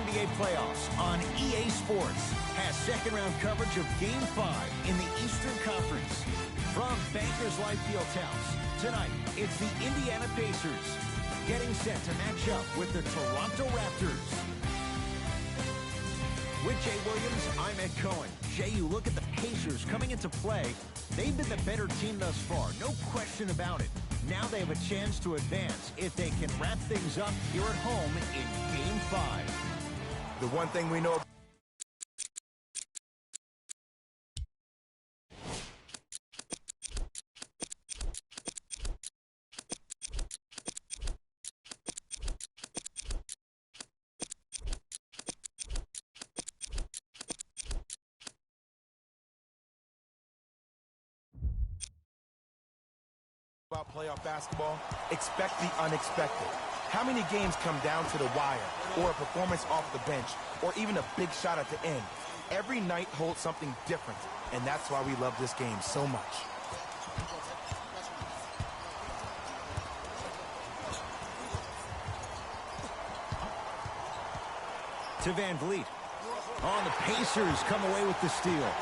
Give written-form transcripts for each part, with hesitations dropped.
NBA playoffs on EA Sports has second-round coverage of Game 5 in the Eastern Conference. From Bankers Life Fieldhouse, tonight it's the Indiana Pacers getting set to match up with the Toronto Raptors. With Jay Williams, I'm Ed Cohen. Jay, you look at the Pacers coming into play. They've been the better team thus far, no question about it. Now they have a chance to advance if they can wrap things up here at home in Game 5. The one thing we know about playoff basketball, expect the unexpected. How many games come down to the wire, or a performance off the bench, or even a big shot at the end? Every night holds something different, and that's why we love this game so much. To Van Vliet. Oh, the Pacers come away with the steal.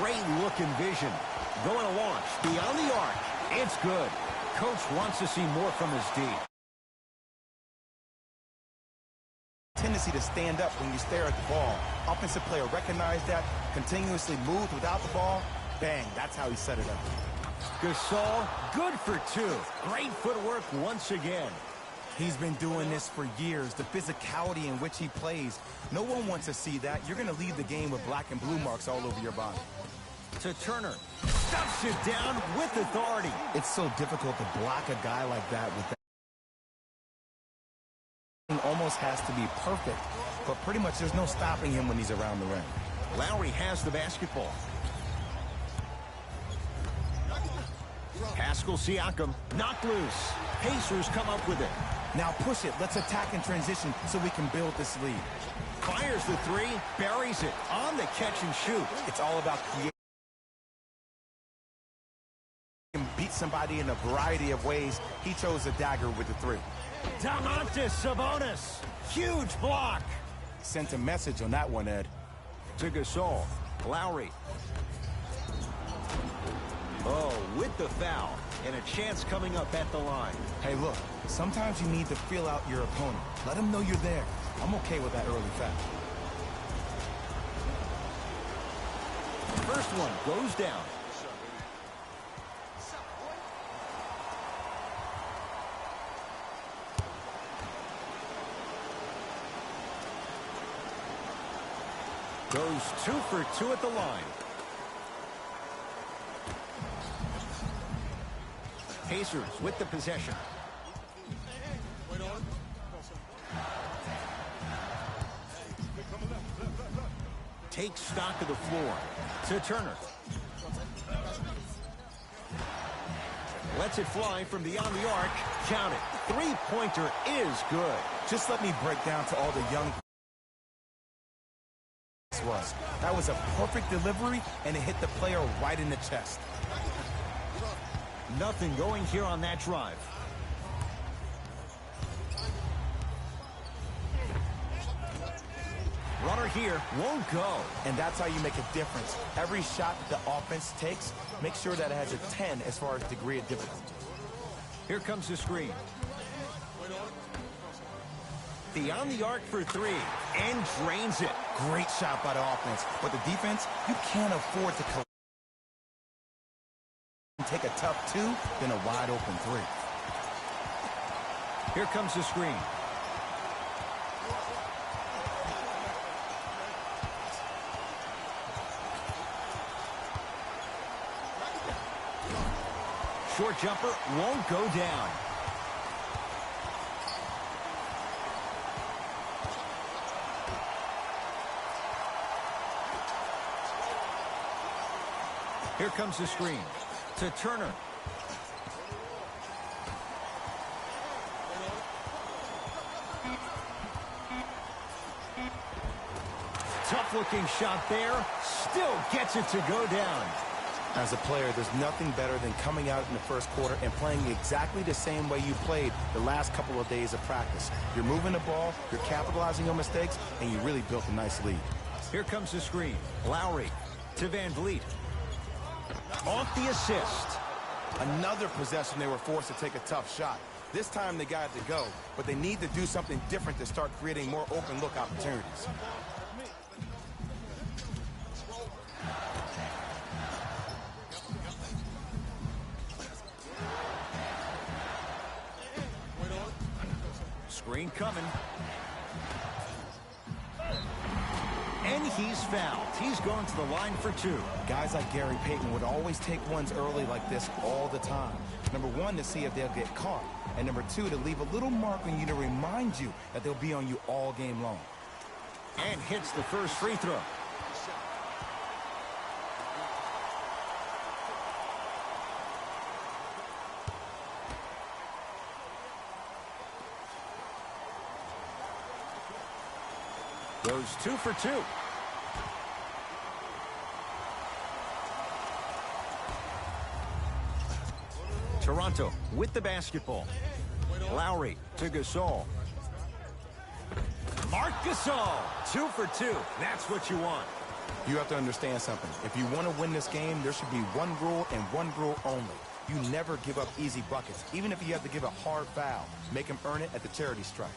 Great look and vision. Going to launch beyond the arc. It's good. Coach wants to see more from his D. Tendency to stand up when you stare at the ball. Offensive player recognized that, continuously moved without the ball. Bang, that's how he set it up. Gasol, good for two. Great footwork once again. He's been doing this for years. The physicality in which he plays. No one wants to see that. You're going to leave the game with black and blue marks all over your body. To Turner. Stuffs it down with authority. It's so difficult to block a guy like that with that. It almost has to be perfect, but pretty much there's no stopping him when he's around the rim. Lowry has the basketball. Pascal Siakam knocked loose. Pacers come up with it. Now push it. Let's attack in transition so we can build this lead. Fires the three, buries it on the catch and shoot. It's all about creating. Beat somebody in a variety of ways. He chose a dagger with the three. Domantas Sabonis. Huge block. Sent a message on that one, Ed. To Gasol. Lowry. Oh, with the foul. And a chance coming up at the line. Hey, look. Sometimes you need to feel out your opponent. Let him know you're there. I'm okay with that early foul. First one goes down. Goes 2 for 2 at the line. Pacers with the possession. Takes stock of the floor. To Turner. Lets it fly from beyond the arc. Count it. Three-pointer is good. Just let me break down to all the young was. That was a perfect delivery, and it hit the player right in the chest. Nothing going here on that drive. Runner here won't go. And that's how you make a difference. Every shot that the offense takes, make sure that it has a 10 as far as degree of difficulty. Here comes the screen. Beyond the arc for three, and drains it. Great shot by the offense, but the defense, you can't afford to take a tough two, then a wide open three. Here comes the screen. Short jumper won't go down. Here comes the screen. To Turner. Tough-looking shot there. Still gets it to go down. As a player, there's nothing better than coming out in the first quarter and playing exactly the same way you played the last couple of days of practice. You're moving the ball, you're capitalizing on mistakes, and you really built a nice lead. Here comes the screen. Lowry to Van Vliet. Off the assist. Another possession they were forced to take a tough shot. This time they got it to go, but they need to do something different to start creating more open look opportunities. Screen coming. And he's fouled. He's going to the line for two. Guys like Gary Payton would always take ones early like this all the time. Number one, to see if they'll get caught. And number two, to leave a little mark on you to remind you that they'll be on you all game long. And hits the first free throw. Goes 2 for 2. Toronto with the basketball. Lowry to Gasol. Marc Gasol, 2 for 2. That's what you want. You have to understand something. If you want to win this game, there should be one rule and one rule only. You never give up easy buckets, even if you have to give a hard foul. Make them earn it at the charity stripe.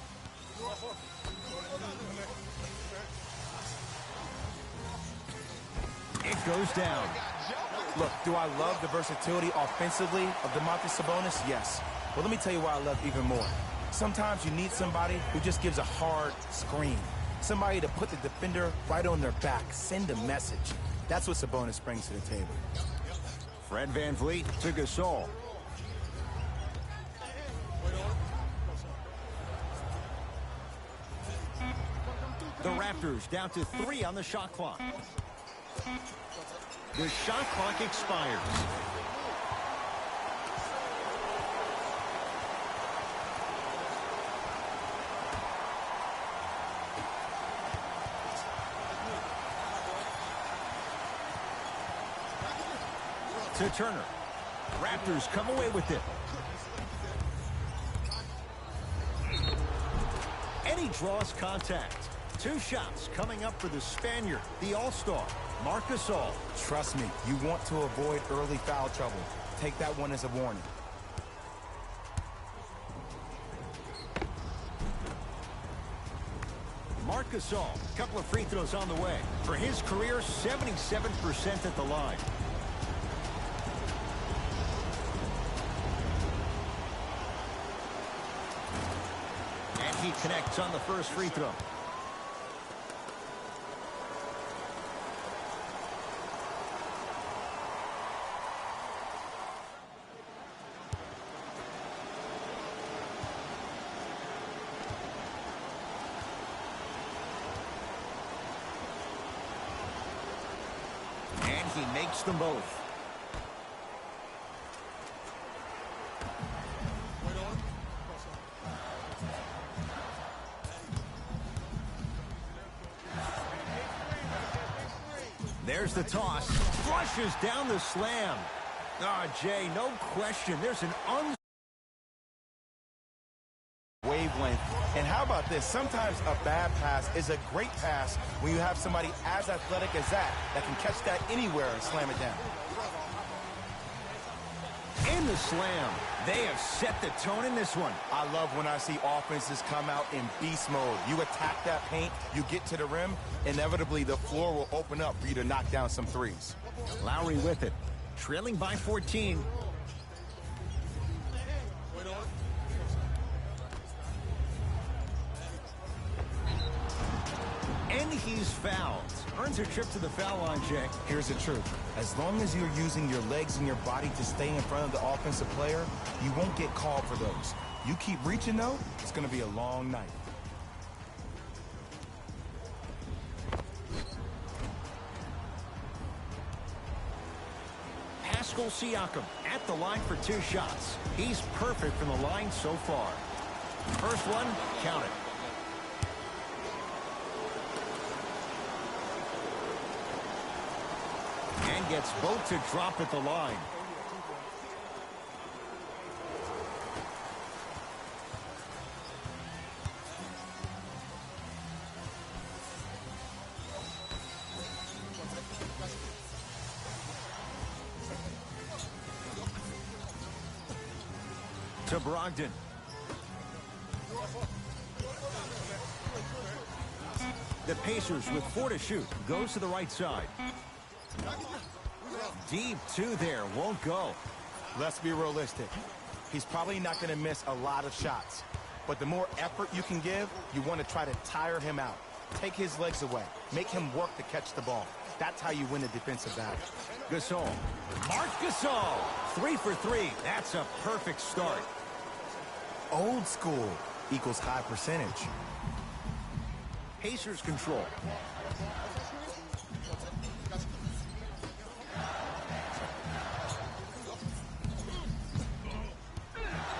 It goes down. Look, do I love the versatility offensively of Domantas Sabonis? Yes. Well, let me tell you why I love even more. Sometimes you need somebody who just gives a hard screen. Somebody to put the defender right on their back. Send a message. That's what Sabonis brings to the table. Fred Van Vliet to Gasol. The Raptors down to 3 on the shot clock. The shot clock expires. To Turner. Raptors come away with it. And he draws contact. 2 shots coming up for the Spaniard, the All-Star, Marc Gasol. Trust me, you want to avoid early foul trouble. Take that one as a warning. Marc Gasol, a couple of free throws on the way. For his career, 77% at the line. And he connects on the first free throw. And he makes them both. There's the toss. Flushes down the slam. Jay, no question. There's an wavelength. And how about this? Sometimes a bad pass is a great pass when you have somebody as athletic as that can catch that anywhere and slam it down. In the slam. They have set the tone in this one. I love when I see offenses come out in beast mode. You attack that paint, you get to the rim, inevitably the floor will open up for you to knock down some threes. Lowry with it. Trailing by 14. And he's fouled. Earns a trip to the foul line, Jay. Here's the truth. As long as you're using your legs and your body to stay in front of the offensive player, you won't get called for those. You keep reaching, though, it's going to be a long night. Pascal Siakam at the line for 2 shots. He's perfect from the line so far. First one, count it. And gets both to drop at the line. To Brogdon. The Pacers with 4 to shoot. Goes to the right side. Deep 2 there. Won't go. Let's be realistic. He's probably not going to miss a lot of shots. But the more effort you can give, you want to try to tire him out. Take his legs away. Make him work to catch the ball. That's how you win a defensive battle. Gasol. Marc Gasol. 3 for 3. That's a perfect start. Old school equals high percentage. Pacers control.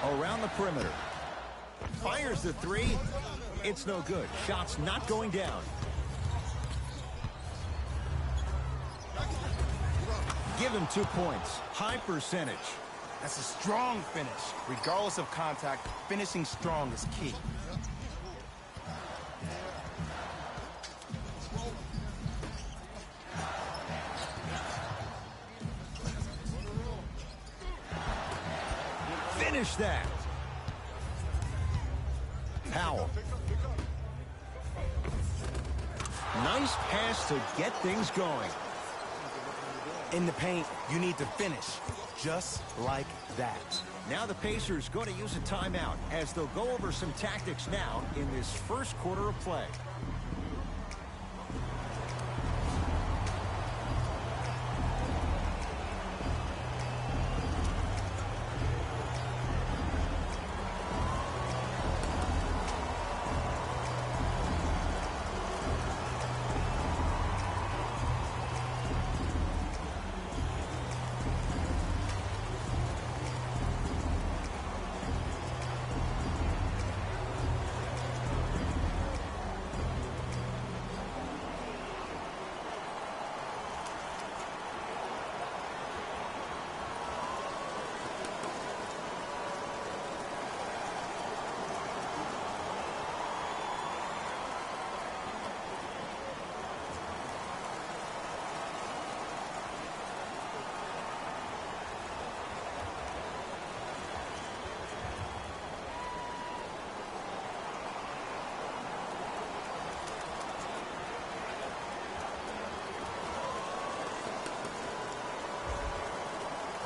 Around the perimeter. Fires the 3. It's no good. Shot's not going down. Give him 2 points. High percentage. That's a strong finish. Regardless of contact, finishing strong is key. Finish that. Powell. Nice pass to get things going. In the paint, you need to finish. Just like that. Now the Pacers going to use a timeout as they'll go over some tactics now in this first quarter of play.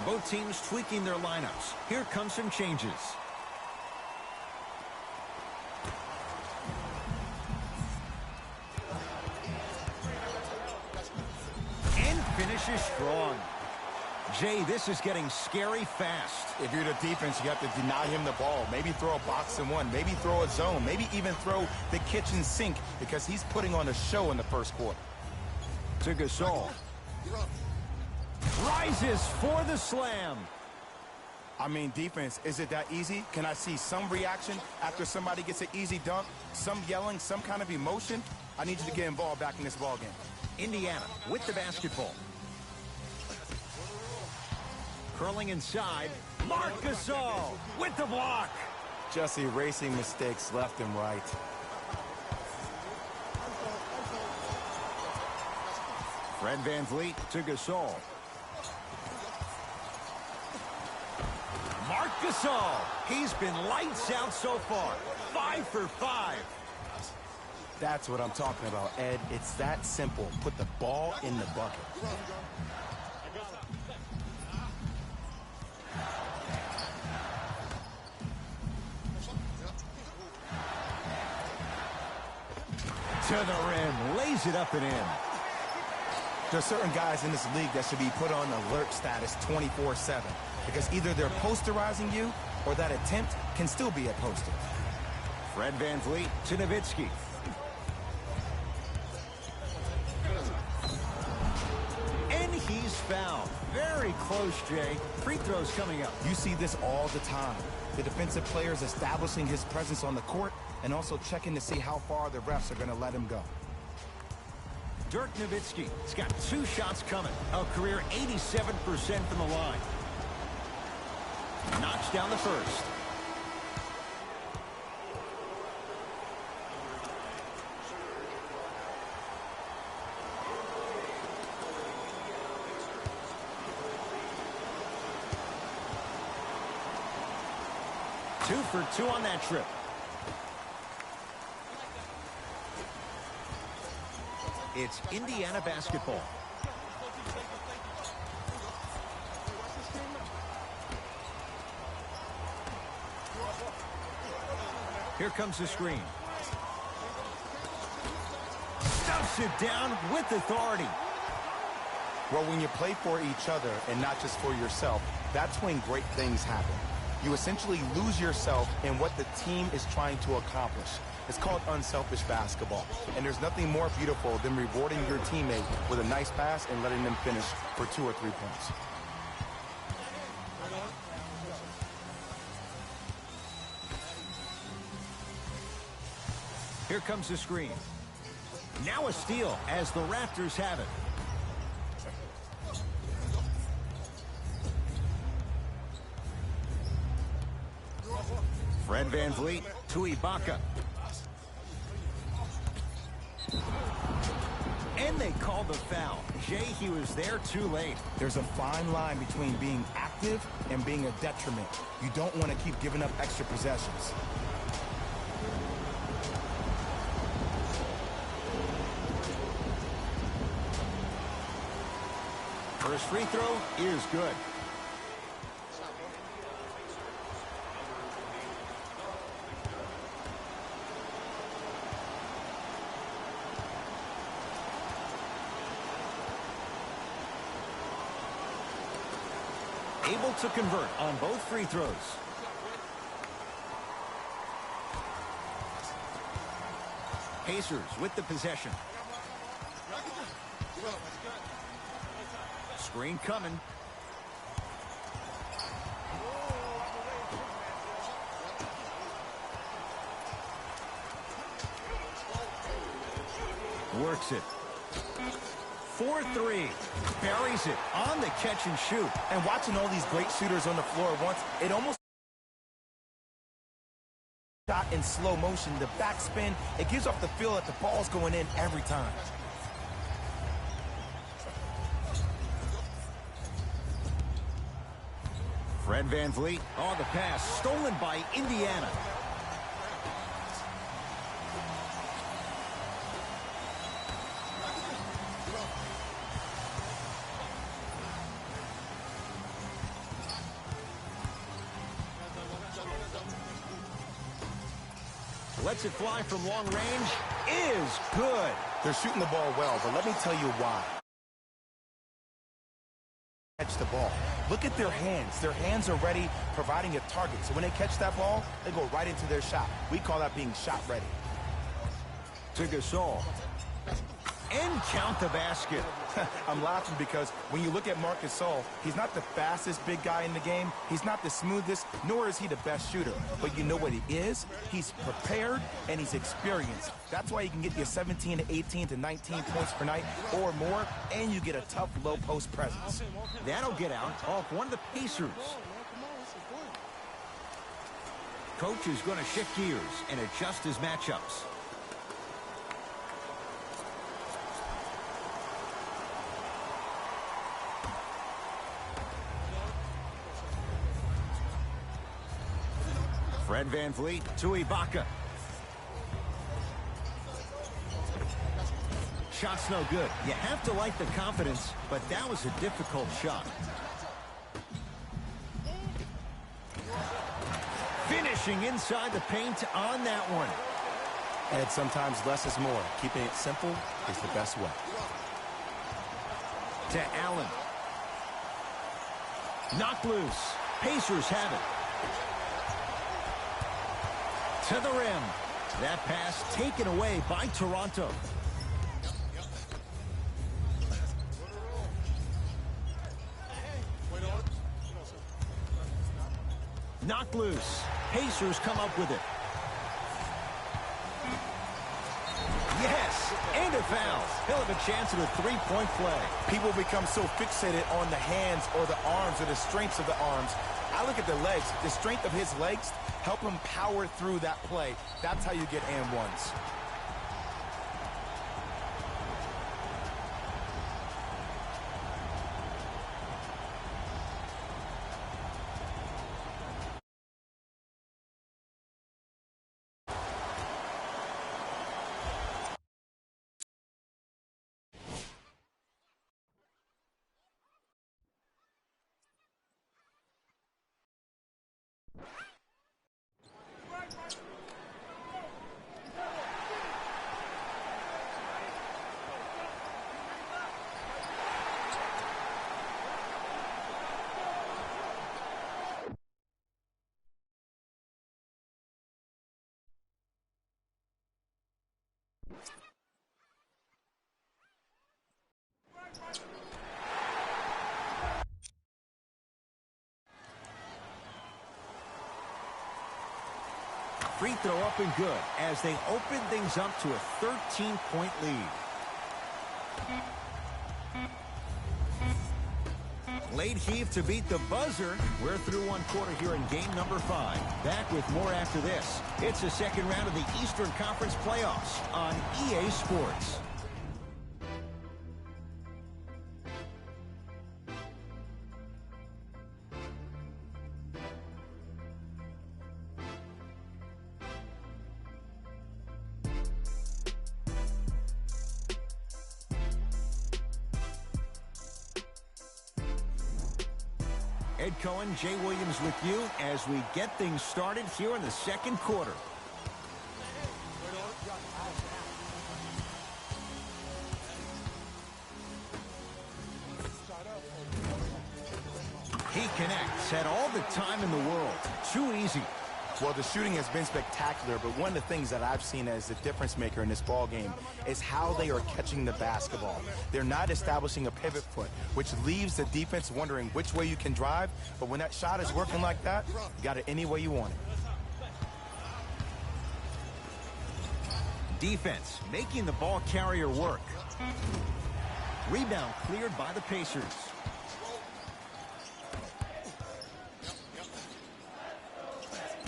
Both teams tweaking their lineups. Here come some changes. And finishes strong. Jay, this is getting scary fast. If you're the defense, you have to deny him the ball. Maybe throw a box and one. Maybe throw a zone. Maybe even throw the kitchen sink because he's putting on a show in the first quarter. To Gasol. Rises for the slam. I mean, defense, is it that easy? Can I see some reaction after somebody gets an easy dunk? Some yelling, some kind of emotion? I need you to get involved back in this ballgame. Indiana with the basketball. Curling inside. Marc Gasol with the block. Just erasing mistakes left and right. Fred VanVleet to Gasol. Marc Gasol. He's been lights out so far. 5 for 5. That's what I'm talking about, Ed. It's that simple. Put the ball in the bucket. To the rim. Lays it up and in. There are certain guys in this league that should be put on alert status 24/7 because either they're posterizing you or that attempt can still be a poster. Fred VanVleet to Nowitzki. And he's fouled. Very close, Jay. Free throws coming up. You see this all the time. The defensive players establishing his presence on the court and also checking to see how far the refs are going to let him go. Dirk Nowitzki. He's got 2 shots coming. A career 87% from the line. Knocks down the first. Two for 2 on that trip. It's Indiana basketball. Here comes the screen. Stuffs it down with authority. Well, when you play for each other and not just for yourself, that's when great things happen. You essentially lose yourself in what the team is trying to accomplish. It's called unselfish basketball. And there's nothing more beautiful than rewarding your teammate with a nice pass and letting them finish for 2 or 3 points. Here comes the screen. Now a steal as the Raptors have it. Fred VanVleet to Ibaka. And they called the foul. Jay, he was there too late. There's a fine line between being active and being a detriment. You don't want to keep giving up extra possessions. First free throw is good. Able to convert on both free throws. Pacers with the possession. Screen coming. Works it. 4-3. Buries it on the catch and shoot. And watching all these great shooters on the floor once, it almost shot in slow motion. The backspin, it gives off the feel that the ball's going in every time. Fred VanVleet on the pass, stolen by Indiana. Lets it fly from long range. Is good. They're shooting the ball well, but let me tell you why. Catch the ball. Look at their hands. Their hands are ready, providing a target. So when they catch that ball, they go right into their shot. We call that being shot ready. To Gasol. And count the basket. I'm laughing because when you look at Marc Gasol, he's not the fastest big guy in the game. He's not the smoothest, nor is he the best shooter. But you know what he is? He's prepared and he's experienced. That's why he can get you 17 to 18 to 19 points per night or more, and you get a tough low post presence. That'll get out off one of the Pacers. Coach is going to shift gears and adjust his matchups. Fred VanVleet to Ibaka. Shot's no good. You have to like the confidence, but that was a difficult shot. Finishing inside the paint on that one. And sometimes less is more. Keeping it simple is the best way. To Allen. Knocked loose. Pacers have it. To the rim. That pass taken away by Toronto. Knocked loose. Pacers come up with it. Yes, and a foul. He'll have a chance at a three-point play. People become so fixated on the hands or the arms or the strengths of the arms. I look at the legs. The strength of his legs help him power through that play. That's how you get and ones. Free throw up and good as they open things up to a 13-point lead. Late heave to beat the buzzer. We're through one quarter here in game number 5. Back with more after this. It's the second round of the Eastern Conference playoffs on EA Sports. Ed Cohen, Jay Williams with you as we get things started here in the second quarter. He connects, had all the time in the world. Too easy. Well, the shooting has been spectacular, but one of the things that I've seen as the difference maker in this ball game is how they are catching the basketball. They're not establishing a pivot foot, which leaves the defense wondering which way you can drive, but when that shot is working like that, you got it any way you want it. Defense making the ball carrier work. Rebound cleared by the Pacers.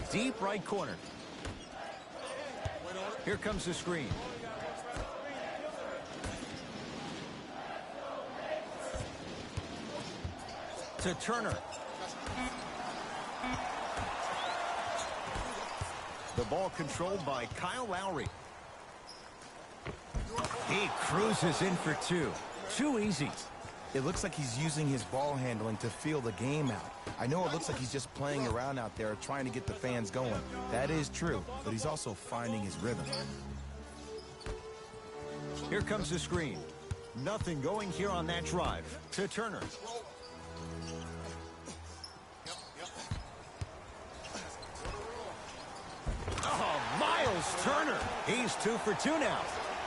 Deep right corner. Here comes the screen. To Turner. The ball controlled by Kyle Lowry. He cruises in for two. Too easy. It looks like he's using his ball handling to feel the game out. I know it looks like he's just playing around out there trying to get the fans going. That is true, but he's also finding his rhythm. Here comes the screen. Nothing going here on that drive. To Turner. Oh, Miles Turner. He's 2 for 2 now.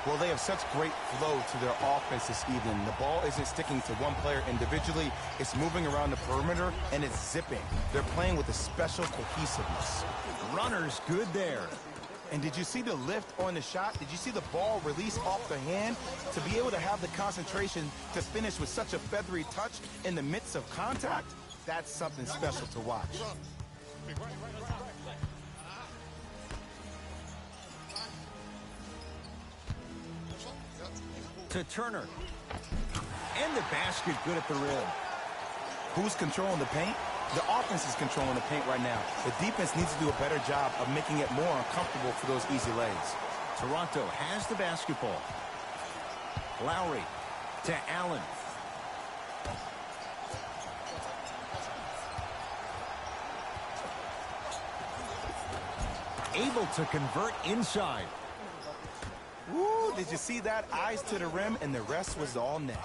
Well, they have such great flow to their offense this evening. The ball isn't sticking to one player individually. It's moving around the perimeter, and it's zipping. They're playing with a special cohesiveness. Runner's good there. And did you see the lift on the shot? Did you see the ball release off the hand? To be able to have the concentration to finish with such a feathery touch in the midst of contact, that's something special to watch. To Turner. And the basket good at the rim. Who's controlling the paint? The offense is controlling the paint right now. The defense needs to do a better job of making it more uncomfortable for those easy lays. Toronto has the basketball. Lowry to Allen. Able to convert inside. Woo, did you see that? Eyes to the rim, and the rest was all net.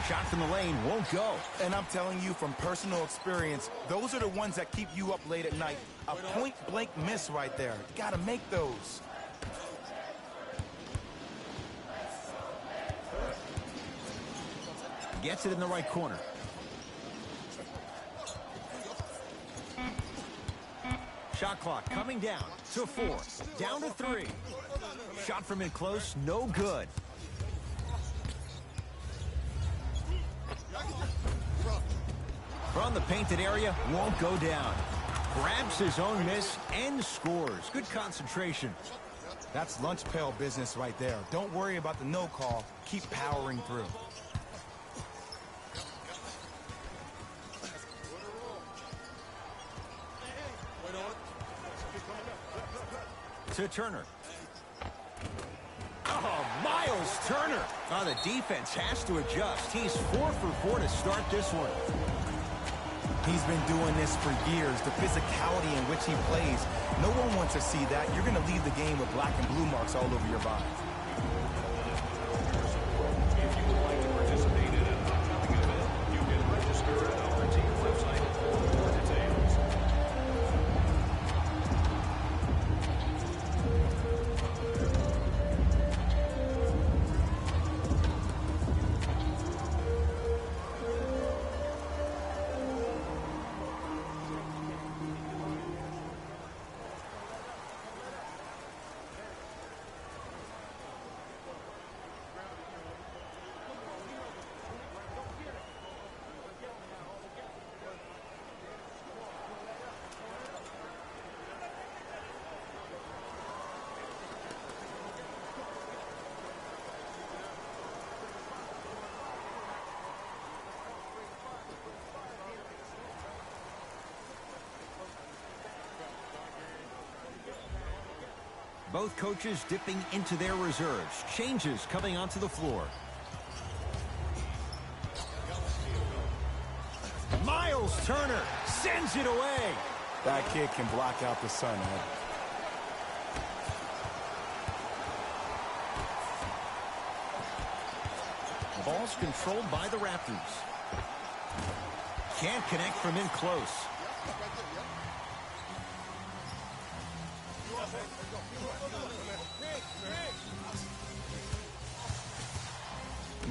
Shot from the lane won't go. And I'm telling you from personal experience, those are the ones that keep you up late at night. A point-blank miss right there. You got to make those. Gets it in the right corner. Shot clock coming down to 4. Down to 3. Shot from in close, no good. From the painted area, won't go down. Grabs his own miss and scores. Good concentration. That's lunch pail business right there. Don't worry about the no call. Keep powering through. To Turner. Oh, Miles Turner. Oh, the defense has to adjust. He's 4 for 4 to start this one. He's been doing this for years. The physicality in which he plays, no one wants to see that. You're going to leave the game with black and blue marks all over your body. If you would like to participate in an upcoming event, you can register at our team website for more details. Both coaches dipping into their reserves. Changes coming onto the floor. Miles Turner sends it away. That kid can block out the sun, Ed. Ball's controlled by the Raptors. Can't connect from in close.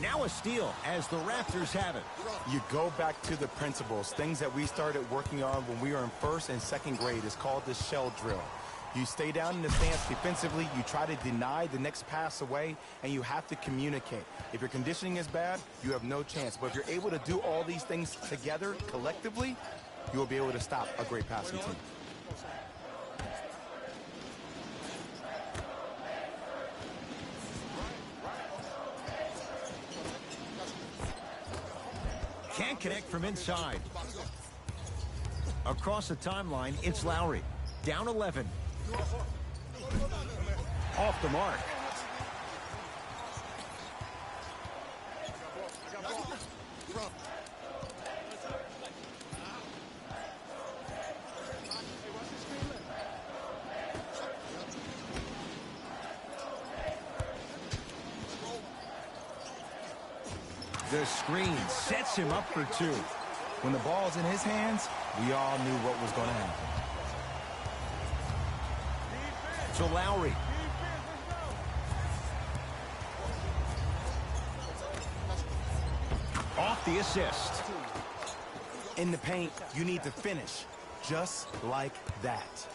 Now a steal as the Raptors have it. You go back to the principles, things that we started working on when we were in first and second grade. It's called the shell drill. You stay down in the stance defensively, you try to deny the next pass away, and you have to communicate. If your conditioning is bad, you have no chance. But if you're able to do all these things together, collectively, you will be able to stop a great passing team. Can't connect from inside. Across the timeline, it's Lowry. Down 11. Off the mark. The screen sets him up for 2. When the ball's in his hands, we all knew what was going to happen. To Lowry. Off the assist. In the paint, you need to finish just like that.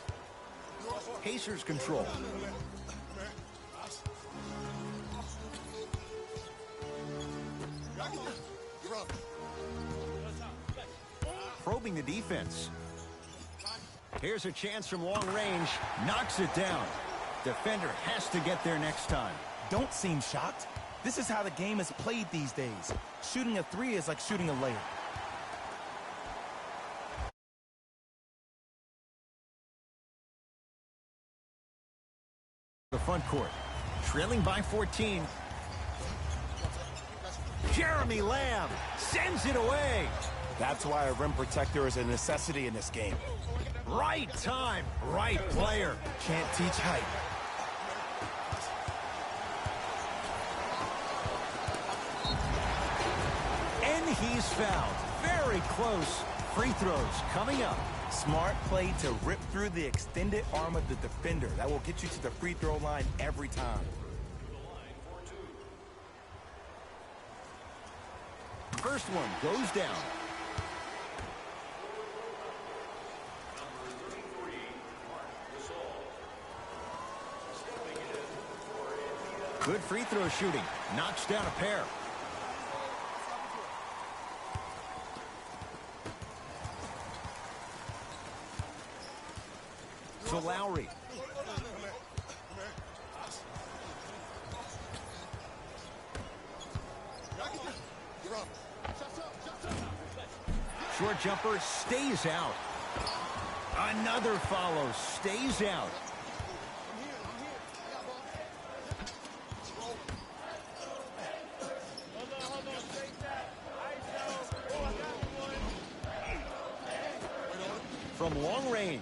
Pacers control. Probing the defense. Here's a chance from long range. Knocks it down. Defender has to get there next time. Don't seem shocked. This is how the game is played these days. Shooting a 3 is like shooting a layup. The front court. Trailing by 14. Jeremy Lamb sends it away. That's why a rim protector is a necessity in this game. Right time, right player. Can't teach height. And he's fouled. Very close. Free throws coming up. Smart play to rip through the extended arm of the defender. That will get you to the free throw line every time. First one goes down. Number 33, Marc Gasol. Stepping in for Indiana. Good free throw shooting. Knocks down a pair. To Lowry. Short jumper stays out. Another follow, stays out. From long range,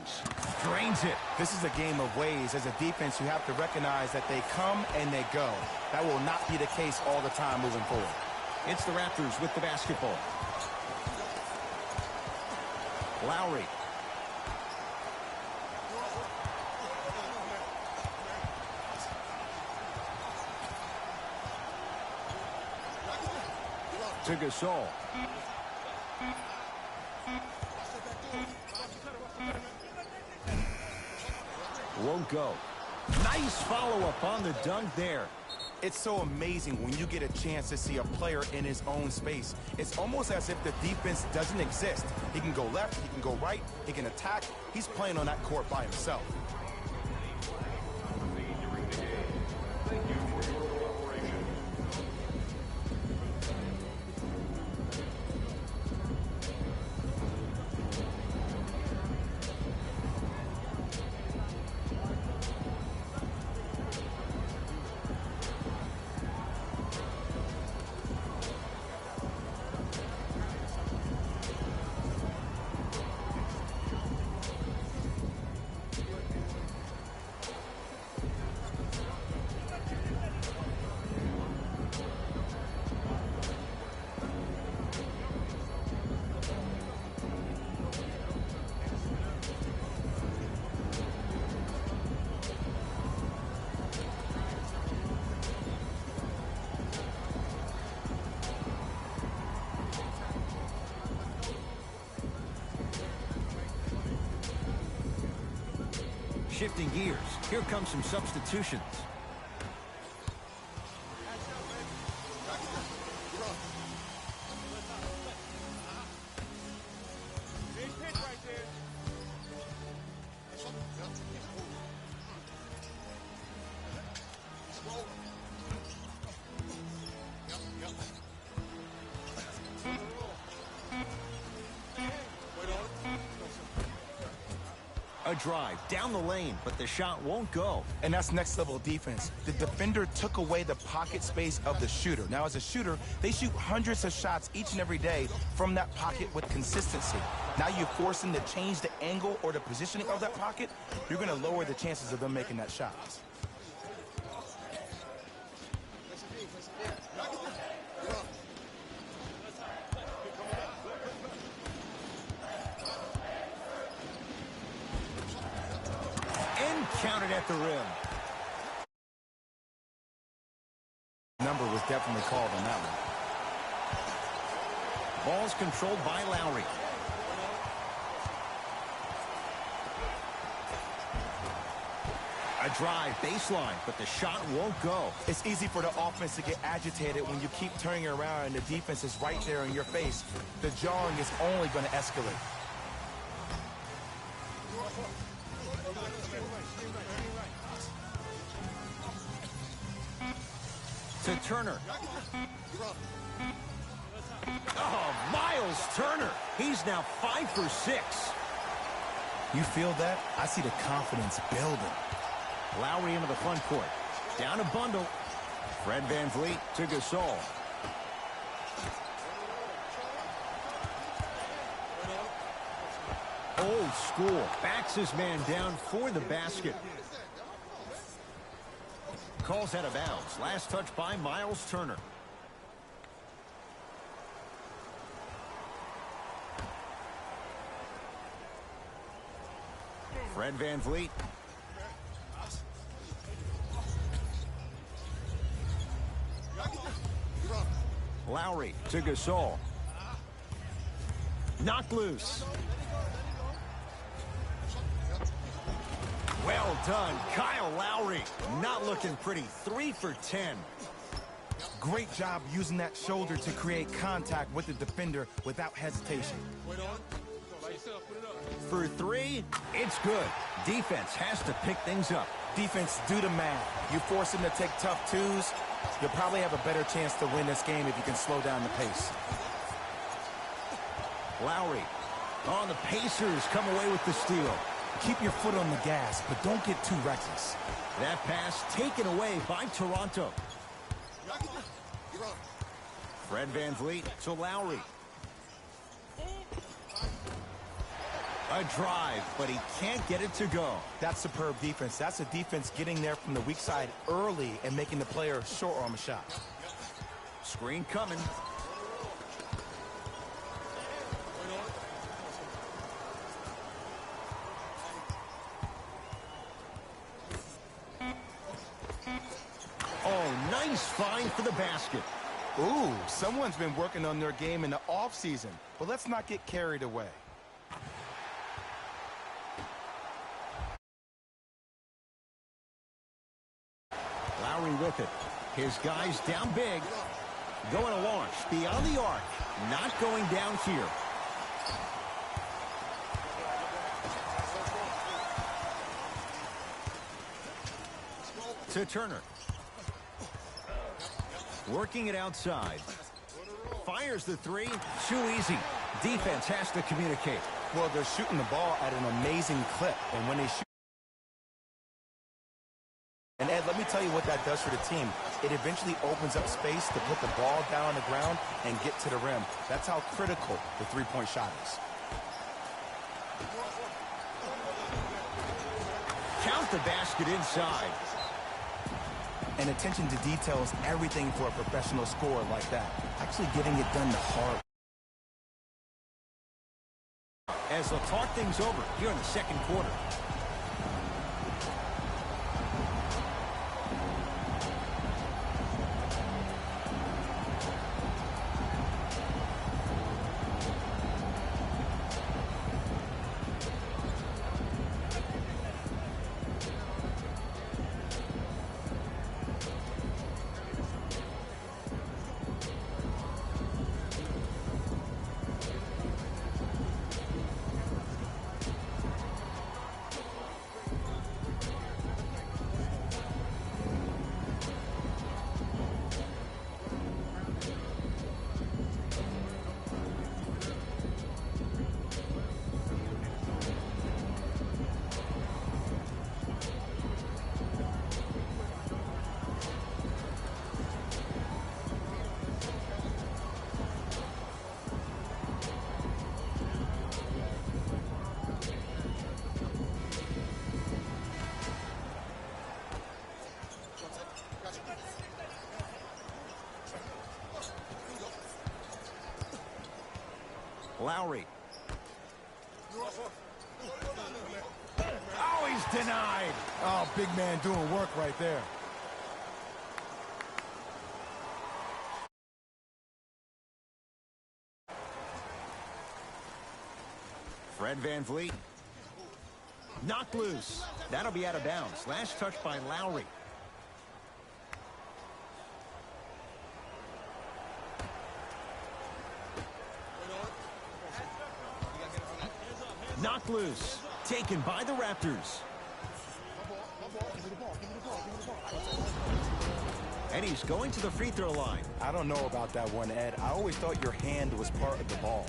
drains it. This is a game of ways. As a defense, you have to recognize that they come and they go. That will not be the case all the time moving forward. It's the Raptors with the basketball. Lowry. To Gasol. Won't go. Nice follow-up on the dunk there. It's so amazing when you get a chance to see a player in his own space. It's almost as if the defense doesn't exist. He can go left, he can go right, he can attack. He's playing on that court by himself. During the game. Thank you for your cooperation. Shifting gears, here comes some substitutions. A drive down the lane, but the shot won't go. And that's next level defense. The defender took away the pocket space of the shooter. Now, as a shooter, they shoot hundreds of shots each and every day from that pocket with consistency. Now you force them to change the angle or the positioning of that pocket, you're going to lower the chances of them making that shot. Counted at the rim. Number was definitely called on that one. Ball's controlled by Lowry. A drive baseline, but the shot won't go. It's easy for the offense to get agitated when you keep turning it around and the defense is right there in your face. The jarring is only going to escalate. To Turner. Oh, Miles Turner. He's now 5 for 6. You feel that? I see the confidence building. Lowry into the front court. Down a bundle. Fred VanVleet to Gasol. Old school. Backs his man down for the basket. Calls out of bounds. Last touch by Miles Turner. Fred VanVleet. Lowry to Gasol. Knocked loose. Well done, Kyle Lowry. Not looking pretty. 3 for 10. Great job using that shoulder to create contact with the defender without hesitation. For 3, it's good. Defense has to pick things up. Defense, do the math. You force him to take tough twos, you'll probably have a better chance to win this game if you can slow down the pace. Lowry. Oh, the Pacers come away with the steal. Keep your foot on the gas, but don't get too reckless. That pass taken away by Toronto. Fred VanVleet to Lowry. A drive, but he can't get it to go. That's superb defense. That's a defense getting there from the weak side early and making the player short arm a shot. Screen coming. Oh, nice find for the basket. Ooh, someone's been working on their game in the offseason, but let's not get carried away. Lowry with it. His guys down big. Going to launch beyond the arc. Not going down here. To Turner. Working it outside. Fires the 3. Too easy. Defense has to communicate. Well, they're shooting the ball at an amazing clip, and when they shoot... And Ed, let me tell you what that does for the team. It eventually opens up space to put the ball down on the ground and get to the rim. That's how critical the three-point shot is. Count the basket inside. And attention to detail is everything for a professional scorer like that. Actually getting it done the hard. As they'll talk things over here in the second quarter. Lowry. Oh, he's denied. Oh, big man doing work right there. Fred VanVleet. Knocked loose. That'll be out of bounds. Last touch by Lowry. Knocked loose. Taken by the Raptors. And he's going to the free throw line. I don't know about that one, Ed. I always thought your hand was part of the ball.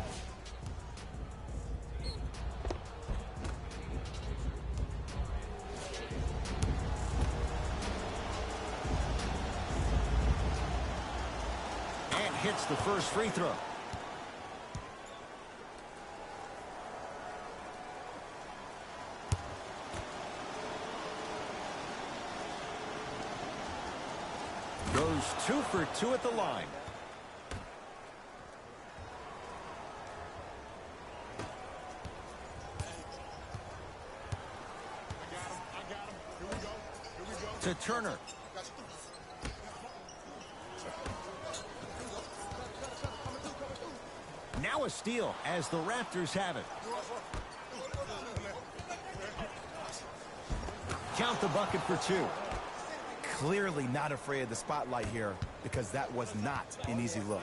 And hits the first free throw. Goes 2 for 2 at the line. To Turner. Now a steal as the Raptors have it. Count the bucket for 2. Clearly not afraid of the spotlight here because that was not an easy look.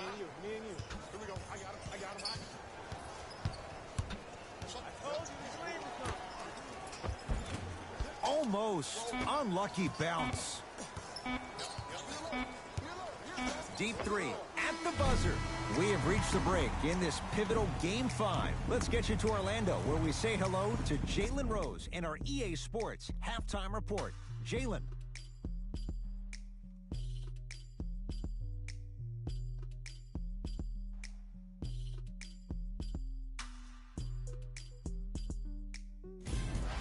Almost. Unlucky bounce. Deep 3 at the buzzer. We have reached the break in this pivotal Game 5. Let's get you to Orlando, where we say hello to Jalen Rose and our EA Sports Halftime Report. Jalen.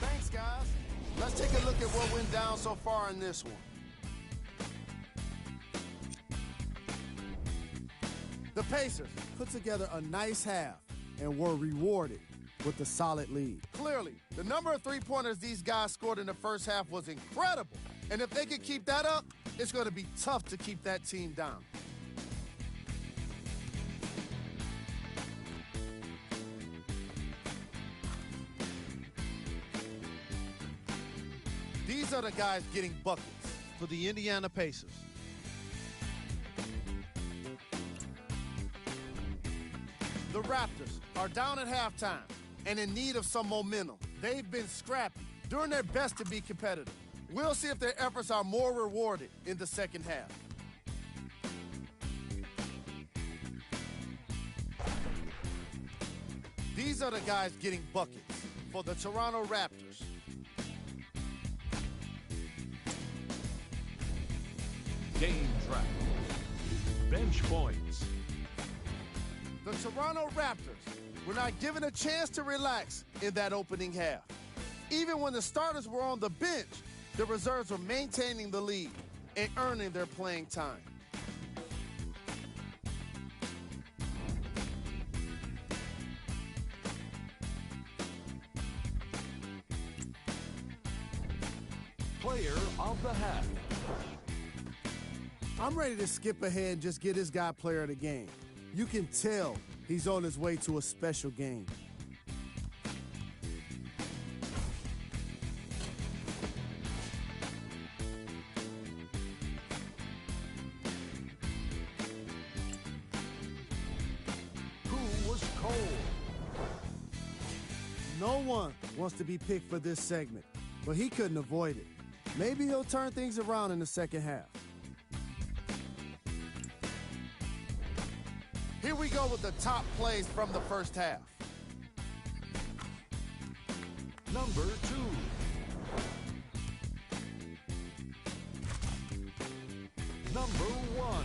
Thanks, guys. Let's take a look at what went down so far in this one. The Pacers put together a nice half and were rewarded with a solid lead. Clearly, the number of three-pointers these guys scored in the first half was incredible. And if they can keep that up, it's going to be tough to keep that team down. These are the guys getting buckets for the Indiana Pacers. The Raptors are down at halftime and in need of some momentum. They've been scrappy, doing their best to be competitive. We'll see if their efforts are more rewarded in the second half. These are the guys getting buckets for the Toronto Raptors. Game track. Bench points. The Toronto Raptors were not given a chance to relax in that opening half. Even when the starters were on the bench, the reserves were maintaining the lead and earning their playing time. Player of the half. I'm ready to skip ahead and just get this guy player of the game. You can tell he's on his way to a special game. Who was cold? No one wants to be picked for this segment, but he couldn't avoid it. Maybe he'll turn things around in the second half. Here we go with the top plays from the first half. Number 2. Number 1.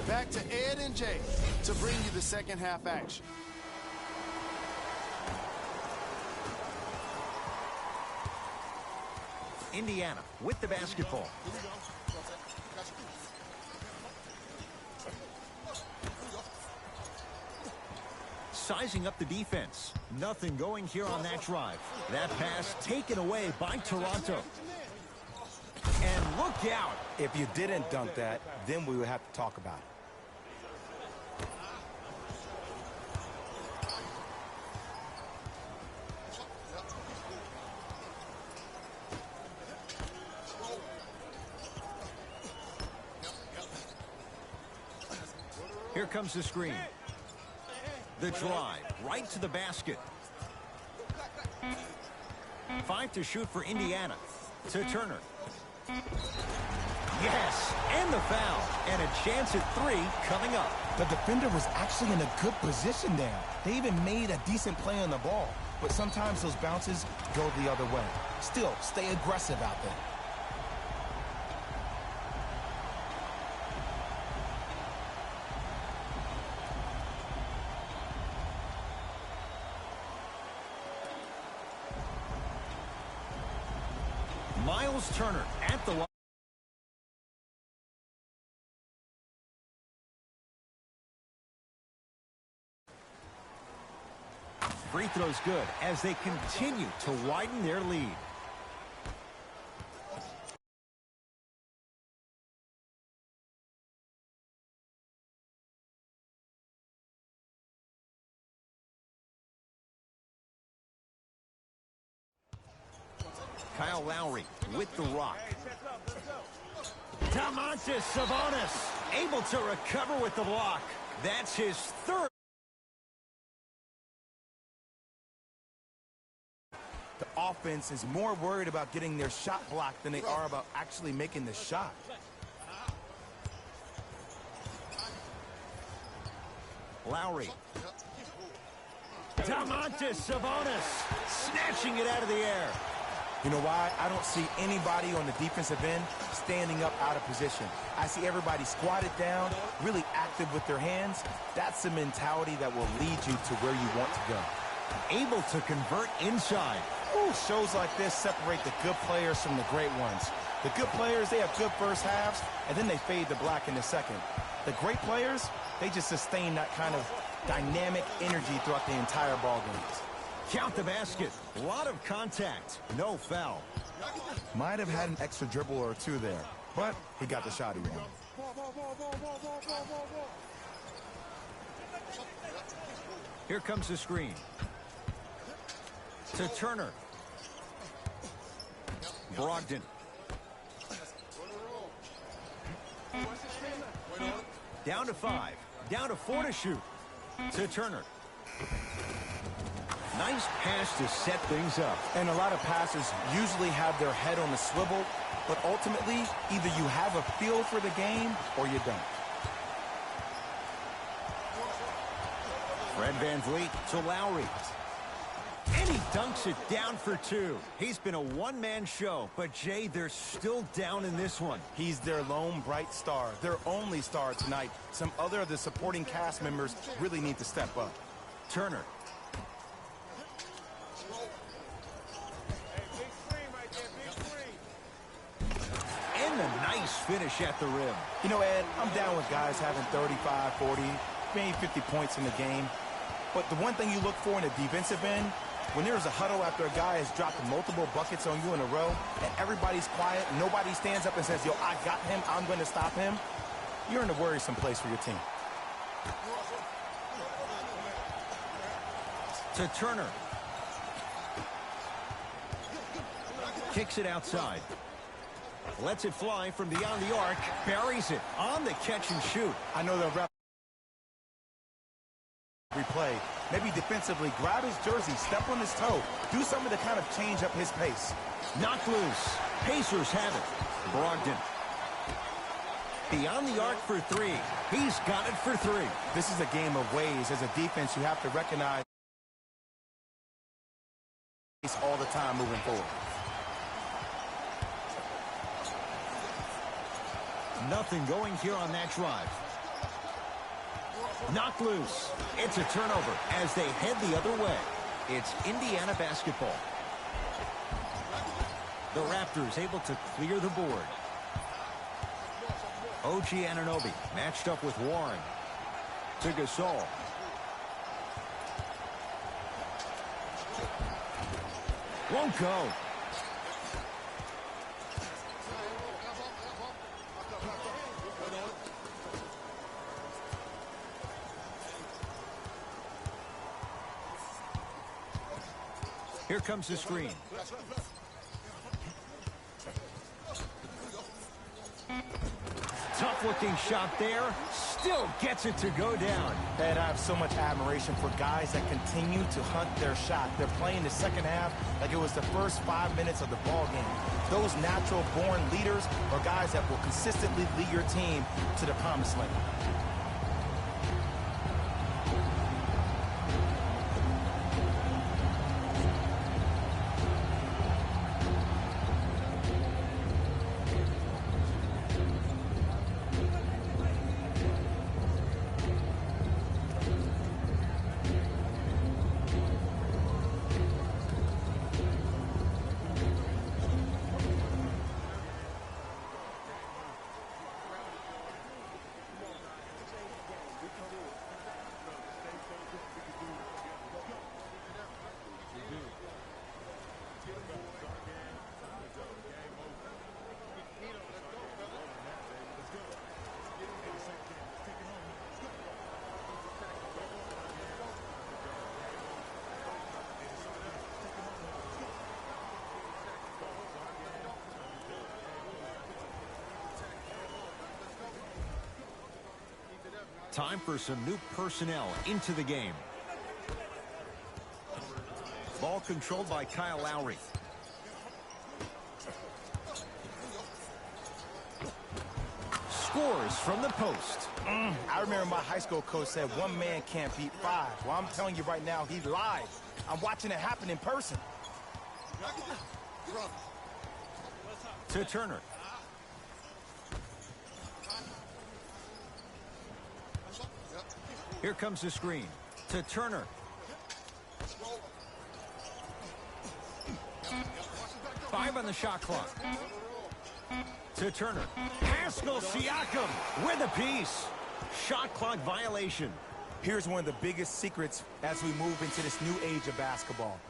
Back to Ed and Jay to bring you the second half action. Indiana with the basketball. Sizing up the defense. Nothing going here on that drive. That pass taken away by Toronto. And look out. If you didn't dunk that, then we would have to talk about it. Here comes the screen. The drive, right to the basket. 5 to shoot for Indiana. To Turner. Yes, and the foul. And a chance at 3 coming up. The defender was actually in a good position there. They even made a decent play on the ball. But sometimes those bounces go the other way. Still, stay aggressive out there. Miles Turner at the line. free throw's good as they continue to widen their lead. Kyle Lowry with the rock. Domantas Sabonis able to recover with the block. That's his third. The offense is more worried about getting their shot blocked than they are about actually making the shot. Lowry. Domantas Sabonis snatching it out of the air. You know why? I don't see anybody on the defensive end standing up out of position. I see everybody squatted down, really active with their hands. That's the mentality that will lead you to where you want to go. Able to convert inside. Ooh, shows like this separate the good players from the great ones. The good players, they have good first halves, and then they fade to black in the second. The great players, they just sustain that kind of dynamic energy throughout the entire ball games. Count the basket. A lot of contact. No foul. Might have had an extra dribble or two there, but he got the shot he wanted. Here comes the screen. To Turner. Brogdon. Down to 5. Down to 4 to shoot. To Turner. Nice pass to set things up. And a lot of passers usually have their head on a swivel, but ultimately, either you have a feel for the game or you don't. Fred VanVleet to Lowry. And he dunks it down for 2. He's been a one-man show, but Jay, they're still down in this one. He's their lone bright star, their only star tonight. Some other of the supporting cast members really need to step up. Turner. And a nice finish at the rim. You know, Ed, I'm down with guys having 35, 40, maybe 50 points in the game. But the one thing you look for in a defensive end, when there's a huddle after a guy has dropped multiple buckets on you in a row, and everybody's quiet, nobody stands up and says, yo, I got him, I'm going to stop him, you're in a worrisome place for your team. To Turner. Kicks it outside. Lets it fly from beyond the arc. Buries it on the catch and shoot. I know they'll wrap replay. Maybe defensively, grab his jersey, step on his toe, do something to kind of change up his pace. Knocked loose. Pacers have it. Brogdon. Beyond the arc for 3. He's got it for 3. This is a game of ways. As a defense, you have to recognize all the time moving forward. Nothing going here on that drive. Knocked loose. It's a turnover as they head the other way. It's Indiana basketball. The Raptors able to clear the board. OG Anunoby matched up with Warren. To Gasol. Won't go. Here comes the screen. Tough-looking shot there. Still gets it to go down. And I have so much admiration for guys that continue to hunt their shot. They're playing the second half like it was the first 5 minutes of the ball game. Those natural-born leaders are guys that will consistently lead your team to the promised land. Time for some new personnel into the game. Ball controlled by Kyle Lowry. Scores from the post. I remember my high school coach said one man can't beat five. Well, I'm telling you right now, he lied. I'm watching it happen in person. To Turner. Here comes the screen. To Turner. Five on the shot clock. To Turner. Pascal Siakam with a piece. Shot clock violation. Here's one of the biggest secrets as we move into this new age of basketball,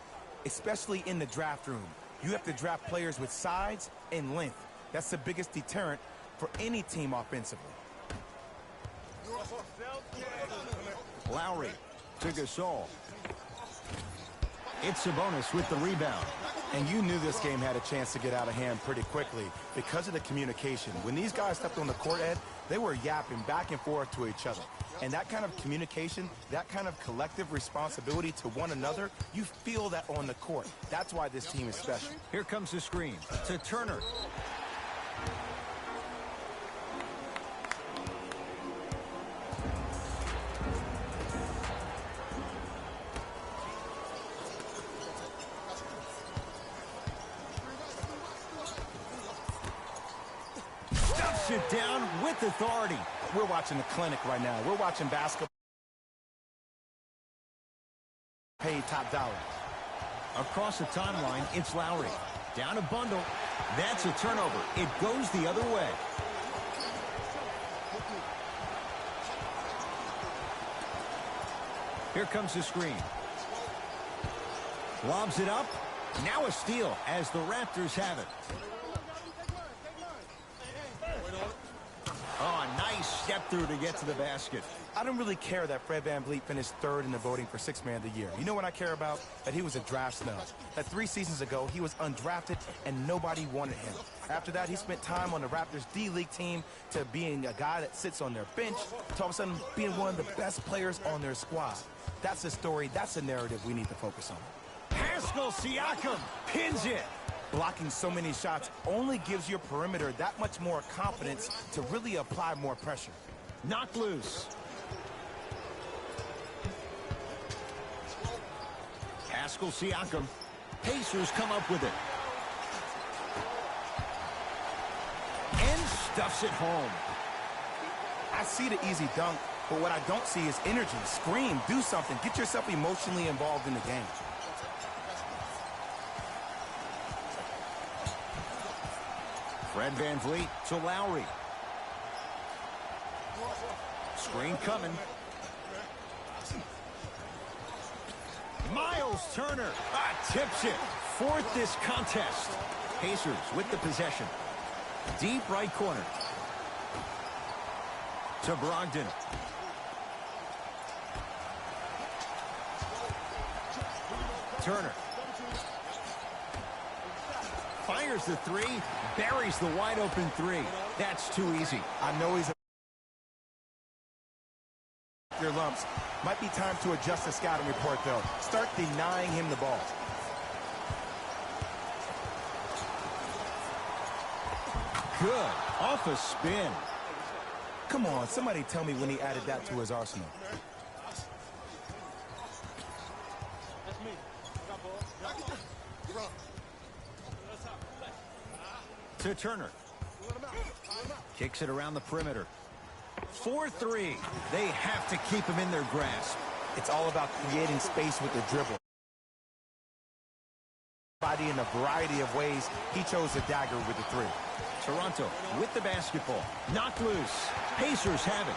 especially in the draft room. You have to draft players with size and length. That's the biggest deterrent for any team offensively. Lowry to Gasol. It's Sabonis with the rebound. And you knew this game had a chance to get out of hand pretty quickly because of the communication. When these guys stepped on the court, Ed, they were yapping back and forth to each other. And that kind of communication, that kind of collective responsibility to one another, you feel that on the court. That's why this team is special. Here comes the screen to Turner. Stuffs it down with authority. We're watching a clinic right now. We're watching basketball paid top dollar. Across the timeline, it's Lowry. Down a bundle. That's a turnover. It goes the other way. Here comes the screen. Lobs it up. Now a steal as the Raptors have it. Oh, a nice step through to get to the basket. I don't really care that Fred VanVleet finished third in the voting for Sixth Man of the Year. You know what I care about? That he was a draft snub. That 3 seasons ago, he was undrafted and nobody wanted him. After that, he spent time on the Raptors D-League team to being a guy that sits on their bench to all of a sudden being one of the best players on their squad. That's a story, that's a narrative we need to focus on. Pascal Siakam pins it. Blocking so many shots only gives your perimeter that much more confidence to really apply more pressure. Knocked loose. Pascal Siakam. Pacers come up with it. And stuffs it home. I see the easy dunk, but what I don't see is energy. Scream, do something. Get yourself emotionally involved in the game. Fred VanVleet to Lowry. Screen coming. Miles Turner tips it. Fourth this contest. Pacers with the possession. Deep right corner. To Brogdon. Turner. Fires the three, buries the wide open three. That's too easy. I know he's your lumps. Might be time to adjust the scouting report, though. Start denying him the ball. Good. Off a spin. Come on, somebody tell me when he added that to his arsenal. To Turner. Kicks it around the perimeter. 4-3. They have to keep him in their grasp. It's all about creating space with the dribble. Body in a variety of ways. He chose the dagger with the three. Toronto with the basketball. Knocked loose. Pacers have it.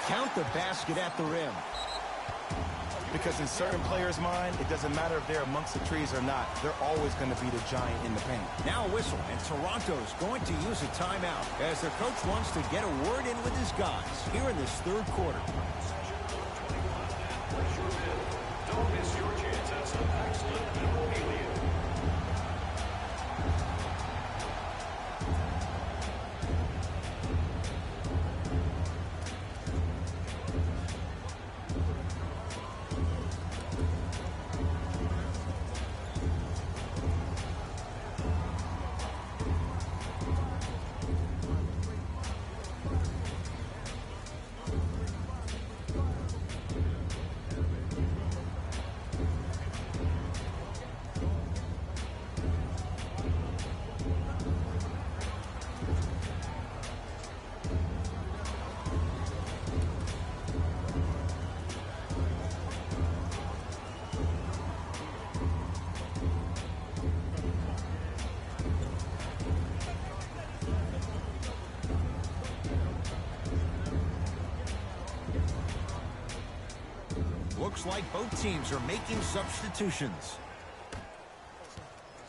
Count the basket at the rim. Because in certain players' mind, it doesn't matter if they're amongst the trees or not. They're always going to be the giant in the paint. Now a whistle, and Toronto's going to use a timeout as their coach wants to get a word in with his guys here in this third quarter. Don't miss your chance at some excellent memorabilia. looks like both teams are making substitutions.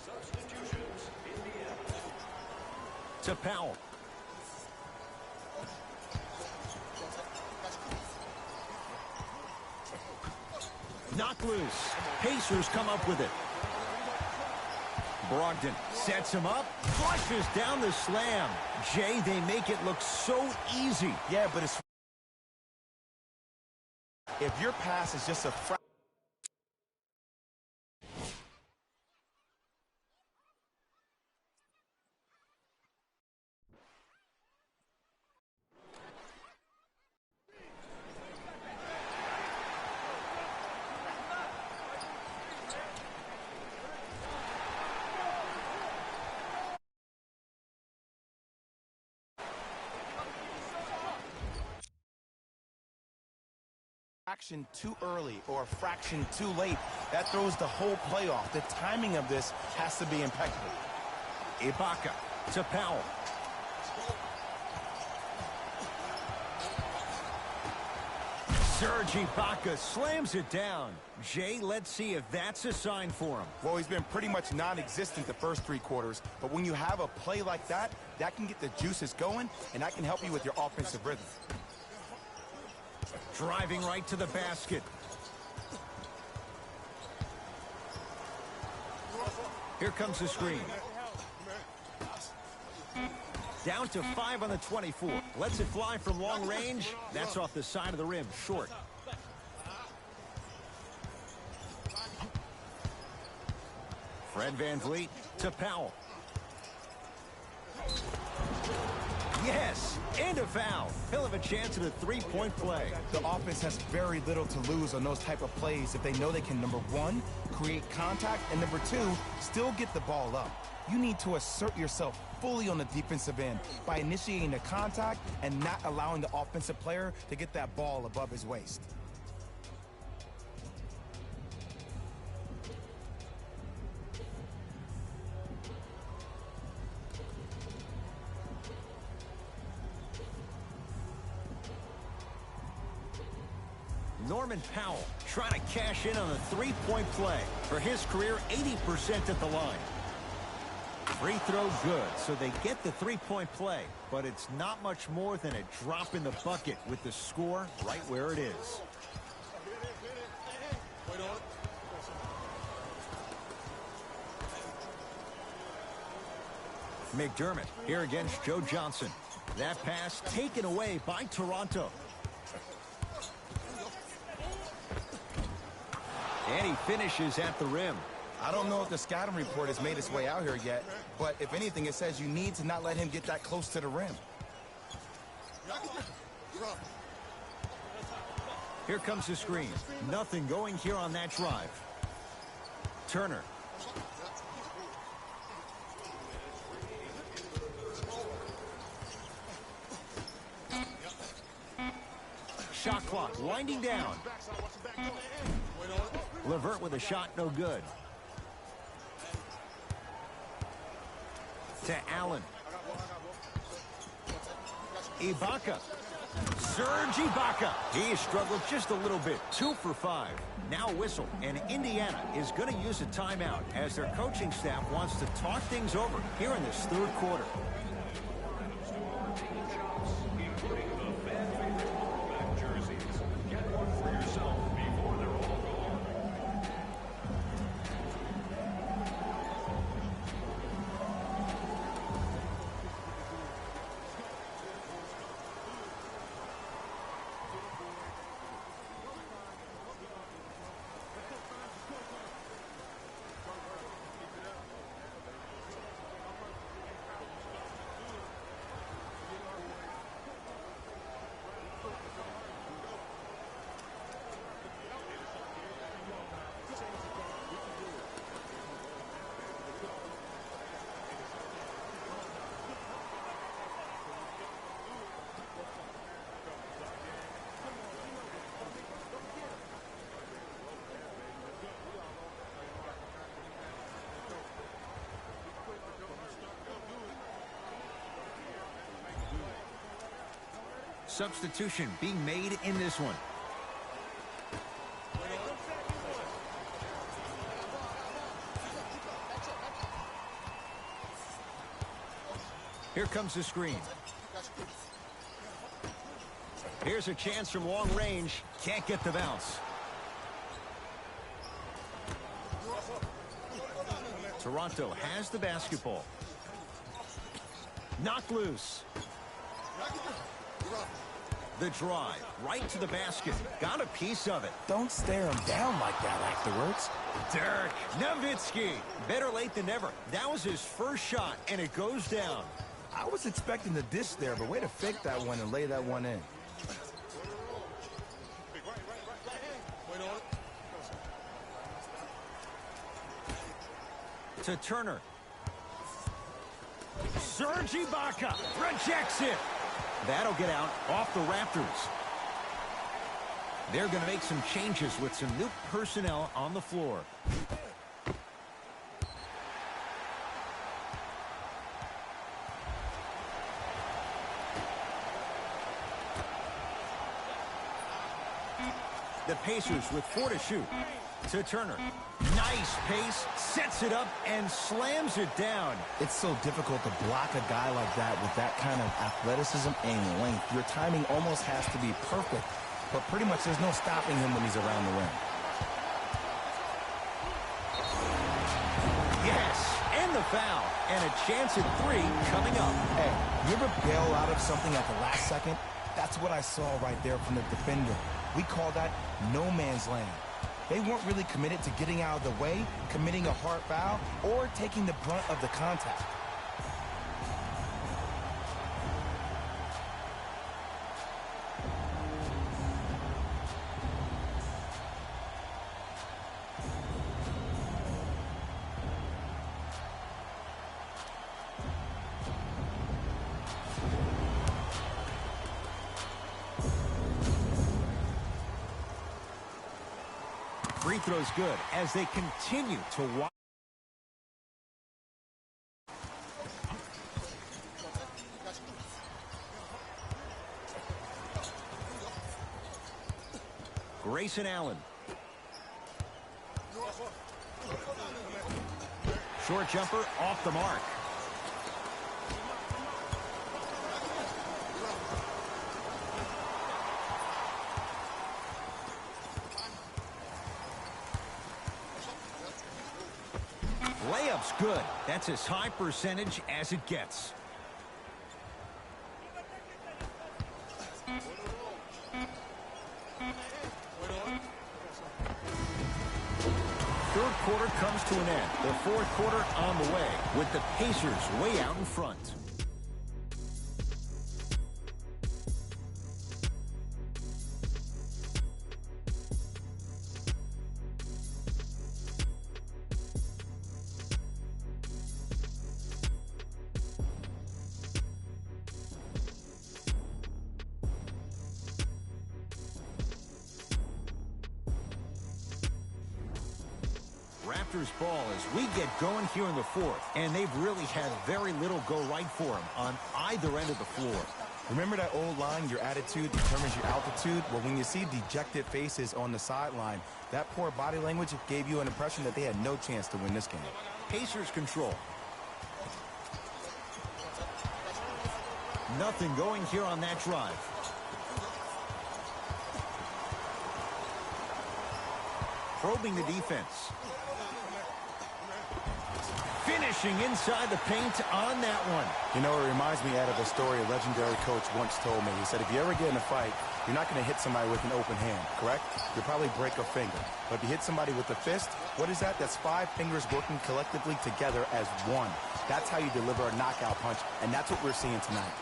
Substitutions, Indiana. To Powell. Knocked loose. Pacers come up with it. Brogdon sets him up, flushes down the slam. Jay, they make it look so easy. Yeah, but it's... If your pass is just a fraction too early or a fraction too late, that throws the whole play off. The timing of this has to be impeccable. Ibaka to Powell. Serge Ibaka slams it down. Jay, let's see if that's a sign for him. Well, he's been pretty much non-existent the first 3 quarters, but when you have a play like that, that can get the juices going, and that can help you with your offensive rhythm. Driving right to the basket. Here comes the screen. Down to 5 on the 24. Lets it fly from long range. That's off the side of the rim, short. Fred VanVleet to Powell. Yes, and a foul. He'll have a chance at a 3-point play. The offense has very little to lose on those type of plays if they know they can, number 1, create contact, and number 2, still get the ball up. You need to assert yourself fully on the defensive end by initiating the contact and not allowing the offensive player to get that ball above his waist. Norman Powell trying to cash in on a 3-point play. For his career, 80% at the line. Free throw good, so they get the 3-point play. But it's not much more than a drop in the bucket with the score right where it is. McDermott here against Joe Johnson. That pass taken away by Toronto. And he finishes at the rim. I don't know if the scouting report has made its way out here yet, but if anything, it says you need to not let him get that close to the rim. Here comes the screen. Nothing going here on that drive. Turner. Shot clock winding down. LeVert with a shot, no good. To Allen. Ibaka. Serge Ibaka. He struggled just a little bit. 2 for 5. Now a whistle, and Indiana is going to use a timeout as their coaching staff wants to talk things over here in this 3rd quarter. Including the fan favorite throwback jerseys. Get one for yourself before they're all gone. Substitution being made in this one. comes the screen. Here's a chance from long range. Can't get the bounce. Toronto has the basketball. Knocked loose. The drive right to the basket. Got a piece of it. Don't stare him down like that afterwards. Dirk Nowitzki. Better late than never. That was his first shot, and it goes down. I was expecting the dish there, but way to fake that one and lay that one in. To Turner. Serge Ibaka rejects it. That'll get out off the Raptors. They're going to make some changes with some new personnel on the floor. The Pacers with 4 to shoot. To Turner. Nice pace, sets it up, and slams it down. It's so difficult to block a guy like that with that kind of athleticism and length. Your timing almost has to be perfect, but pretty much there's no stopping him when he's around the rim. Yes, and the foul, and a chance at 3 coming up. Hey, you ever bail out of something at the last second? That's what I saw right there from the defender. We call that no man's land. They weren't really committed to getting out of the way, committing a hard foul, or taking the brunt of the contact. Free throw's good as they continue to watch. Grayson Allen. Short jumper off the mark. Layup's good. That's as high percentage as it gets. Third quarter comes to an end. The fourth quarter on the way with the Pacers way out in front. Raptors ball as we get going here in the fourth, and they've really had very little go right for them on either end of the floor. Remember that old line, your attitude determines your altitude? Well, when you see dejected faces on the sideline, that poor body language gave you an impression that they had no chance to win this game. Pacers control. Nothing going here on that drive. Probing the defense. Finishing inside the paint on that one. You know, it reminds me out of a story a legendary coach once told me. He said, if you ever get in a fight, you're not going to hit somebody with an open hand, correct? You'll probably break a finger. But if you hit somebody with a fist, what is that? That's 5 fingers working collectively together as one. That's how you deliver a knockout punch, and that's what we're seeing tonight.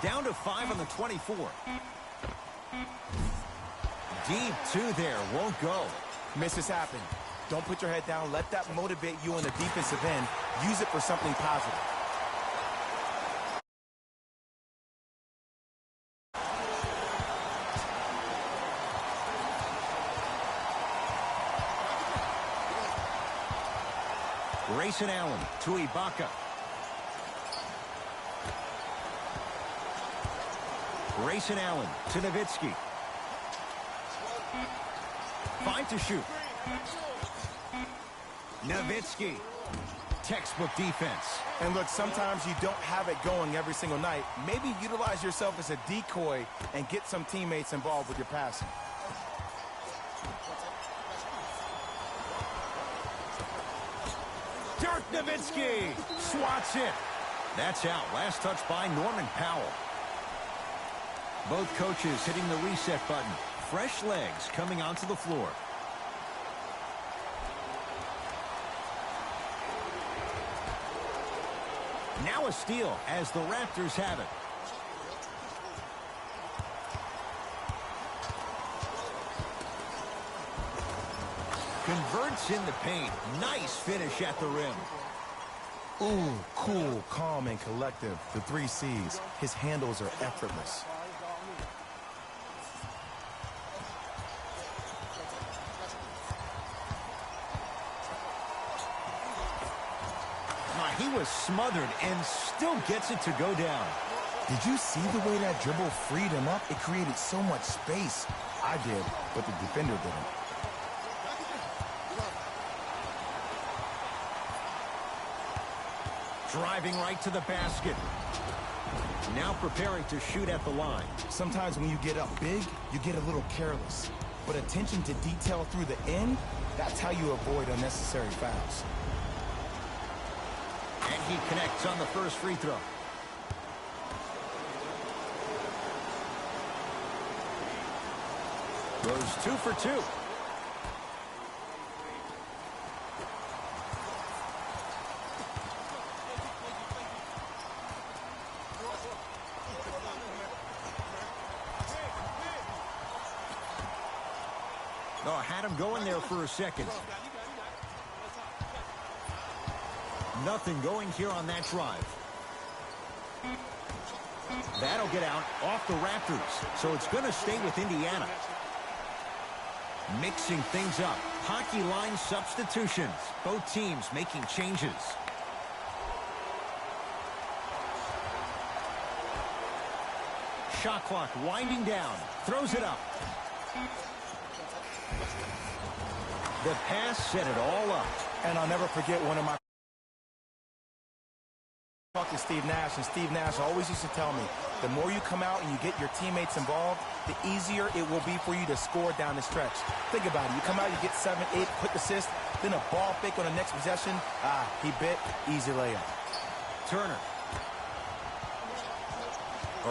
Down to 5 on the 24. Deep 2 there, won't go. Misses happen. Don't put your head down. Let that motivate you on the defensive end. Use it for something positive. Grayson Allen to Ibaka. Grayson Allen to Nowitzki. 5 to shoot. Nowitzki. Textbook defense. And look, sometimes you don't have it going every single night. Maybe utilize yourself as a decoy and get some teammates involved with your passing. Dirk Nowitzki swats it. That's out. Last touch by Norman Powell. Both coaches hitting the reset button. Fresh legs coming onto the floor. Now a steal as the Raptors have it. Converts in the paint. Nice finish at the rim. Ooh, cool, calm, and collective. The 3 C's. His handles are effortless. He was smothered and still gets it to go down. Did you see the way that dribble freed him up? It created so much space. I did, but the defender didn't. Driving right to the basket. Now preparing to shoot at the line. Sometimes when you get up big, you get a little careless. But attention to detail through the end, that's how you avoid unnecessary fouls. And he connects on the first free throw. Goes 2 for 2. Oh, had him going there for a second. Nothing going here on that drive. That'll get out off the Raptors, so it's going to stay with Indiana. Mixing things up. Hockey line substitutions. Both teams making changes. Shot clock winding down. Throws it up. The pass set it all up. And I'll never forget one of my talk to Steve Nash, and Steve Nash always used to tell me, the more you come out and you get your teammates involved, the easier it will be for you to score down the stretch. Think about it. You come out, you get 7, 8 quick assists, then a ball fake on the next possession. He bit. Easy layup. Turner.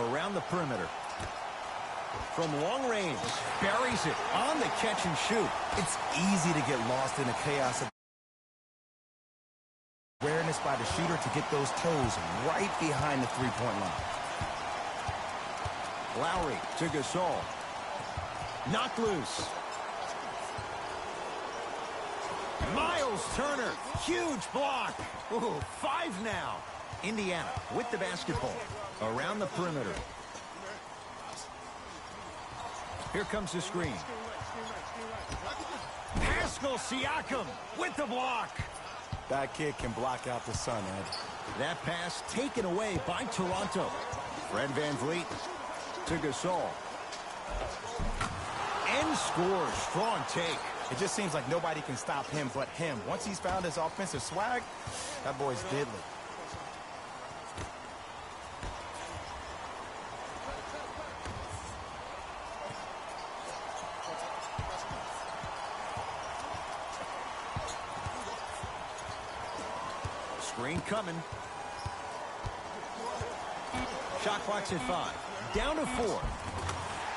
Around the perimeter. From long range. Buries it on the catch and shoot. It's easy to get lost in the chaos of awareness by the shooter to get those toes right behind the three-point line. Lowry to Gasol. Knocked loose. Miles Turner. Huge block. Ooh, 5 now. Indiana with the basketball. Around the perimeter. Here comes the screen. Pascal Siakam with the block. That kid can block out the sun, Ed. That pass taken away by Toronto. Fred VanVleet to Gasol. And scores. Strong take. It just seems like nobody can stop him but him. Once he's found his offensive swag, that boy's deadly. Screen coming. Shot clock's at 5. Down to 4.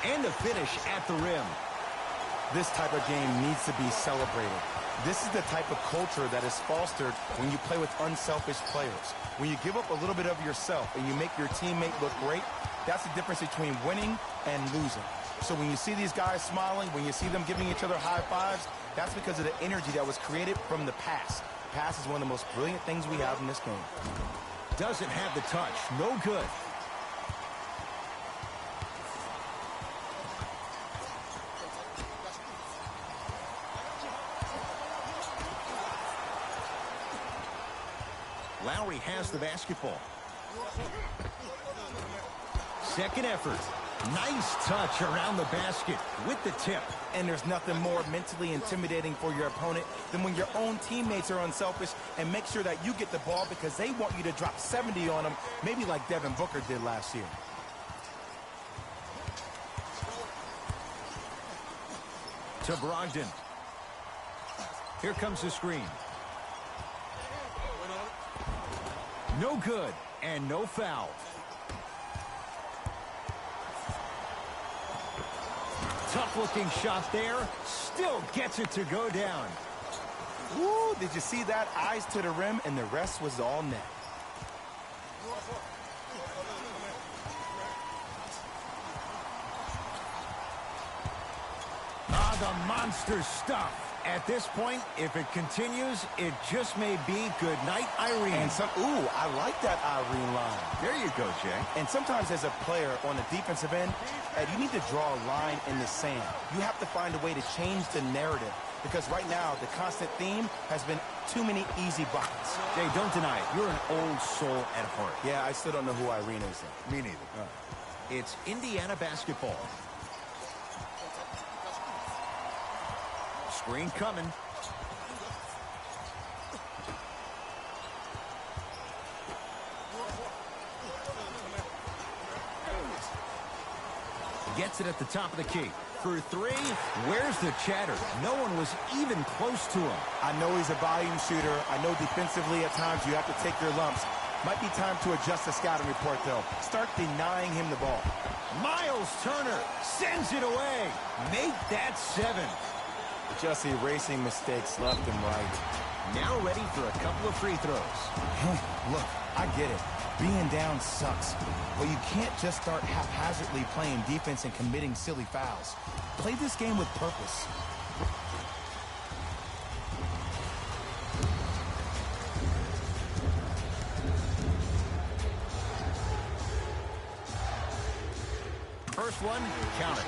And a finish at the rim. This type of game needs to be celebrated. This is the type of culture that is fostered when you play with unselfish players. When you give up a little bit of yourself and you make your teammate look great, that's the difference between winning and losing. So when you see these guys smiling, when you see them giving each other high fives, that's because of the energy that was created from the pass. Pass is one of the most brilliant things we have in this game. Doesn't have the touch. No good. Lowry has the basketball. Second effort. Nice touch around the basket with the tip. And there's nothing more mentally intimidating for your opponent than when your own teammates are unselfish and make sure that you get the ball because they want you to drop 70 on them, maybe like Devin Booker did last year. To Brogdon. Here comes the screen. No good, and no foul. Tough-looking shot there. Still gets it to go down. Woo, did you see that? Eyes to the rim, and the rest was all net. Ah, the monster stuff. At this point, if it continues, it just may be good night, Irene. And ooh, I like that Irene line. There you go, Jay. And sometimes as a player on the defensive end, Ed, you need to draw a line in the sand. You have to find a way to change the narrative because right now the constant theme has been too many easy buckets. Jay, don't deny it. You're an old soul at heart. Yeah, I still don't know who Irene is. Me neither. It's Indiana basketball. Screen coming. Gets it at the top of the key. For three, where's the chatter? No one was even close to him. I know he's a volume shooter. I know defensively at times you have to take your lumps. Might be time to adjust the scouting report, though. Start denying him the ball. Miles Turner sends it away. Make that 7. Just erasing mistakes left and right. Now ready for a couple of free throws. Look, I get it. Being down sucks. But you can't just start haphazardly playing defense and committing silly fouls. Play this game with purpose. First one, count it.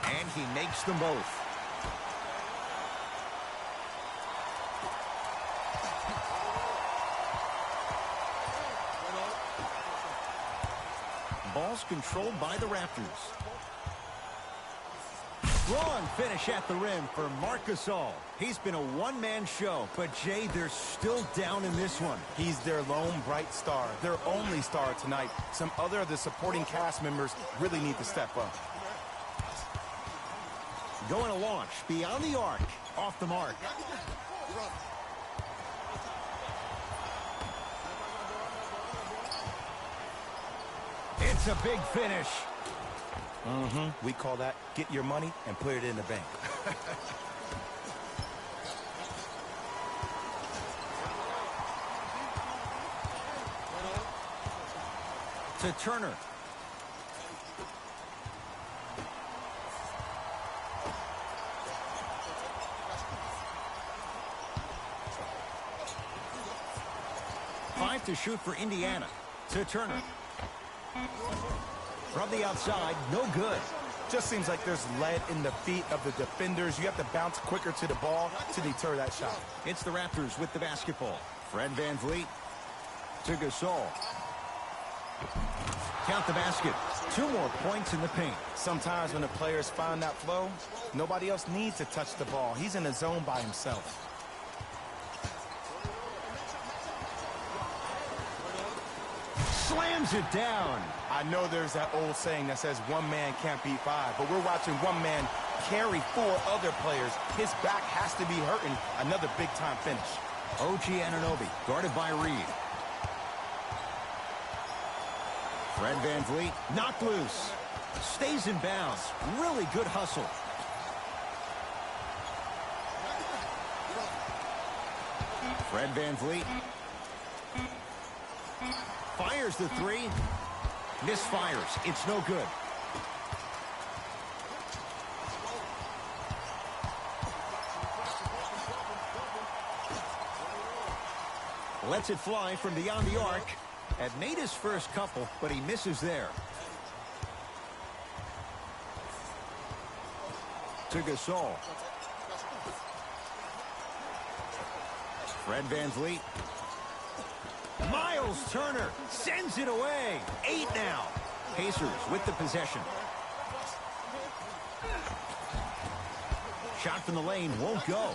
And he makes them both. Ball's controlled by the Raptors. Strong finish at the rim for Marc Gasol. He's been a one-man show, but Jay, they're still down in this one. He's their lone bright star, their only star tonight. Some other of the supporting cast members really need to step up. Going to launch beyond the arc, off the mark. It's a big finish. We call that get your money and put it in the bank. To Turner. Five to shoot for Indiana. To Turner. From the outside, no good. Just seems like there's lead in the feet of the defenders. You have to bounce quicker to the ball to deter that shot. It's the Raptors with the basketball. Fred VanVleet to Gasol. Count the basket. 2 more points in the paint. Sometimes when the players find that flow, nobody else needs to touch the ball. He's in the zone by himself. Slams it down. I know there's that old saying that says one man can't beat 5, but we're watching one man carry 4 other players. His back has to be hurting. Another big-time finish. OG Anunoby, guarded by Reed. Fred VanVleet, knocked loose. Stays in bounds. Really good hustle. Fred VanVleet. Fires the 3. Misfires. It's no good. Lets it fly from beyond the arc. Had made his first couple, but he misses there. To Gasol. Fred VanVleet. Miles Turner sends it away. 8 now. Pacers with the possession. Shot from the lane won't go.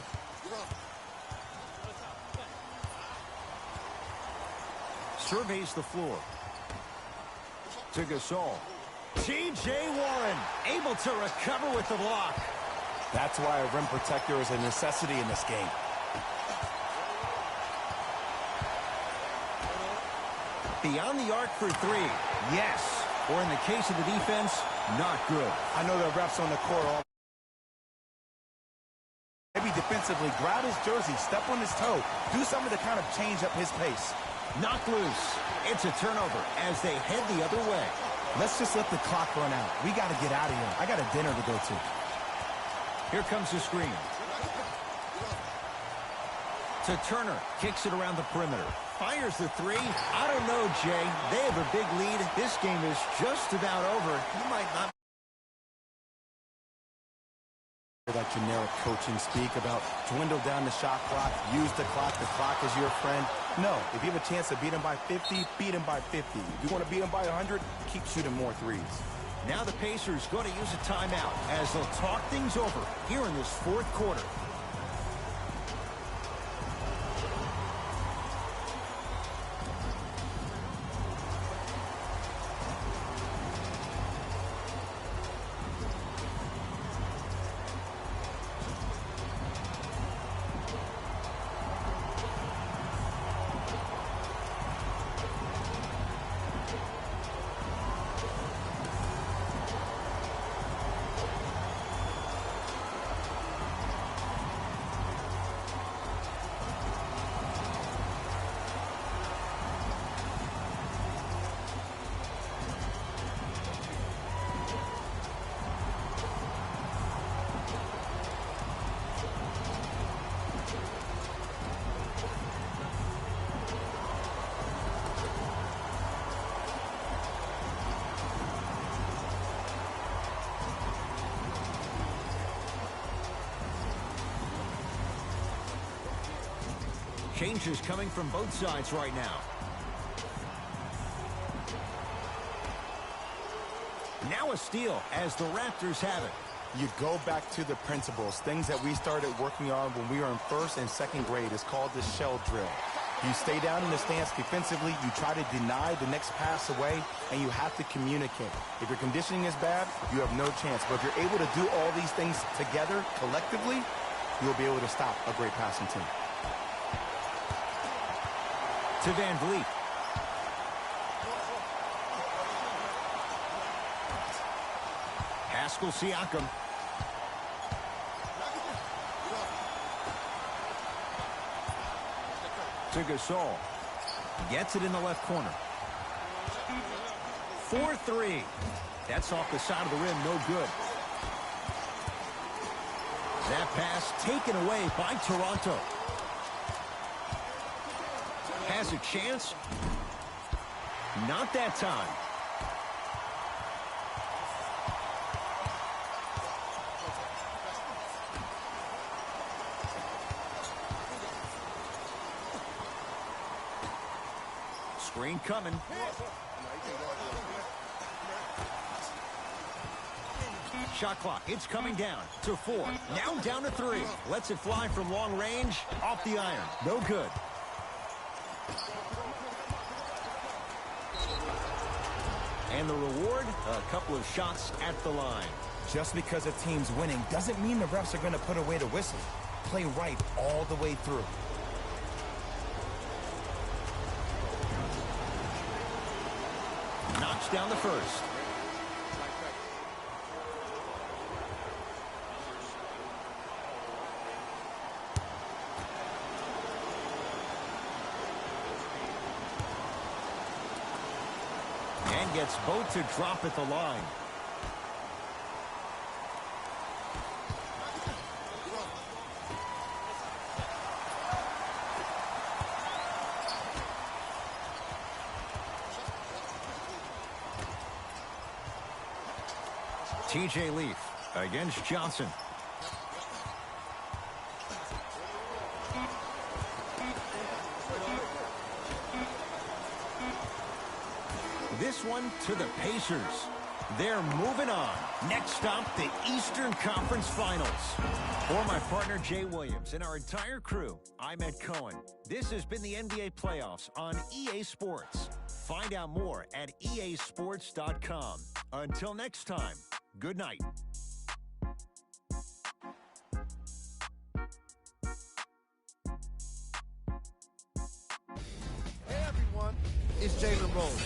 Surveys the floor. To Gasol. T.J. Warren able to recover with the block. That's why a rim protector is a necessity in this game. Beyond the arc for 3. Yes. Or in the case of the defense, not good. I know the refs on the court all. Maybe defensively, grab his jersey, step on his toe, do something to kind of change up his pace. Knocked loose. It's a turnover as they head the other way. Let's just let the clock run out. We got to get out of here. I got a dinner to go to. Here comes the screen. To Turner. Kicks it around the perimeter. Fires the 3. I don't know, Jay. They have a big lead. This game is just about over. He might not. That generic coaching speak about dwindle down the shot clock, use the clock is your friend. No, if you have a chance to beat him by 50, beat him by 50. If you want to beat him by 100, keep shooting more threes. Now the Pacers going to use a timeout as they'll talk things over here in this fourth quarter. Changes coming from both sides right now. Now a steal as the Raptors have it. You go back to the principles, things that we started working on when we were in first and second grade. It's called the shell drill. You stay down in the stance defensively, you try to deny the next pass away, and you have to communicate. If your conditioning is bad, you have no chance. But if you're able to do all these things together, collectively, you'll be able to stop a great passing team. To VanVleet. Pascal Siakam. To Gasol. Gets it in the left corner. 4-3. That's off the side of the rim, no good. That pass taken away by Toronto. Has a chance. Not that time. Screen coming. Shot clock. It's coming down to 4. Now down to 3. Lets it fly from long range. Off the iron. No good. And the reward, a couple of shots at the line. Just because a team's winning doesn't mean the refs are going to put away the whistle. Play right all the way through. Knocks down the first. And gets both to drop at the line. TJ Leaf against Johnson. This one to the Pacers. They're moving on. Next stop, the Eastern Conference Finals. For my partner, Jay Williams, and our entire crew, I'm Ed Cohen. This has been the NBA Playoffs on EA Sports. Find out more at easports.com. Until next time, good night. Hey everyone, it's Jalen Rose,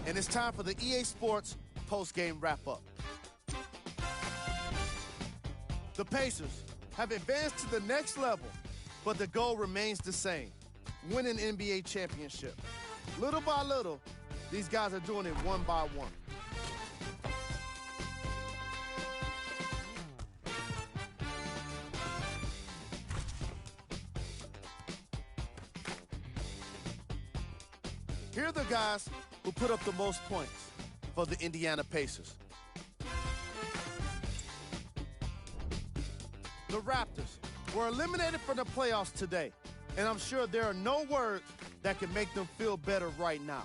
and it's time for the EA Sports post-game wrap-up. The Pacers have advanced to the next level, but the goal remains the same: win an NBA championship. Little by little, these guys are doing it one by one. Here are the guys who put up the most points for the Indiana Pacers. The Raptors were eliminated from the playoffs today, and I'm sure there are no words that can make them feel better right now.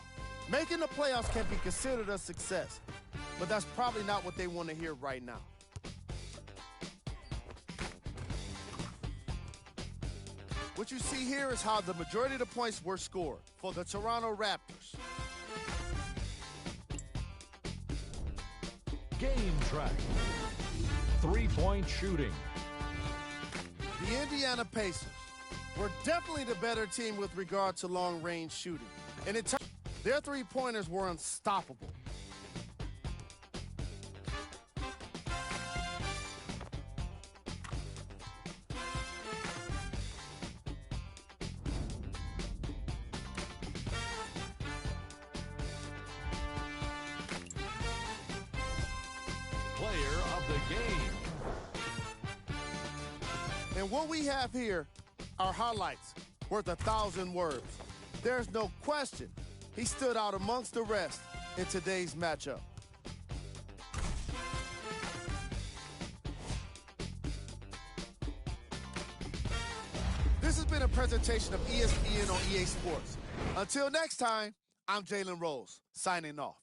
Making the playoffs can be considered a success, but that's probably not what they want to hear right now. What you see here is how the majority of the points were scored for the Toronto Raptors. Game track. Three-point shooting. The Indiana Pacers were definitely the better team with regard to long-range shooting. And in turn, their three-pointers were unstoppable. Player of the game. And what we have here are highlights worth 1,000 words. There's no question he stood out amongst the rest in today's matchup. This has been a presentation of ESPN on EA Sports. Until next time, I'm Jalen Rose, signing off.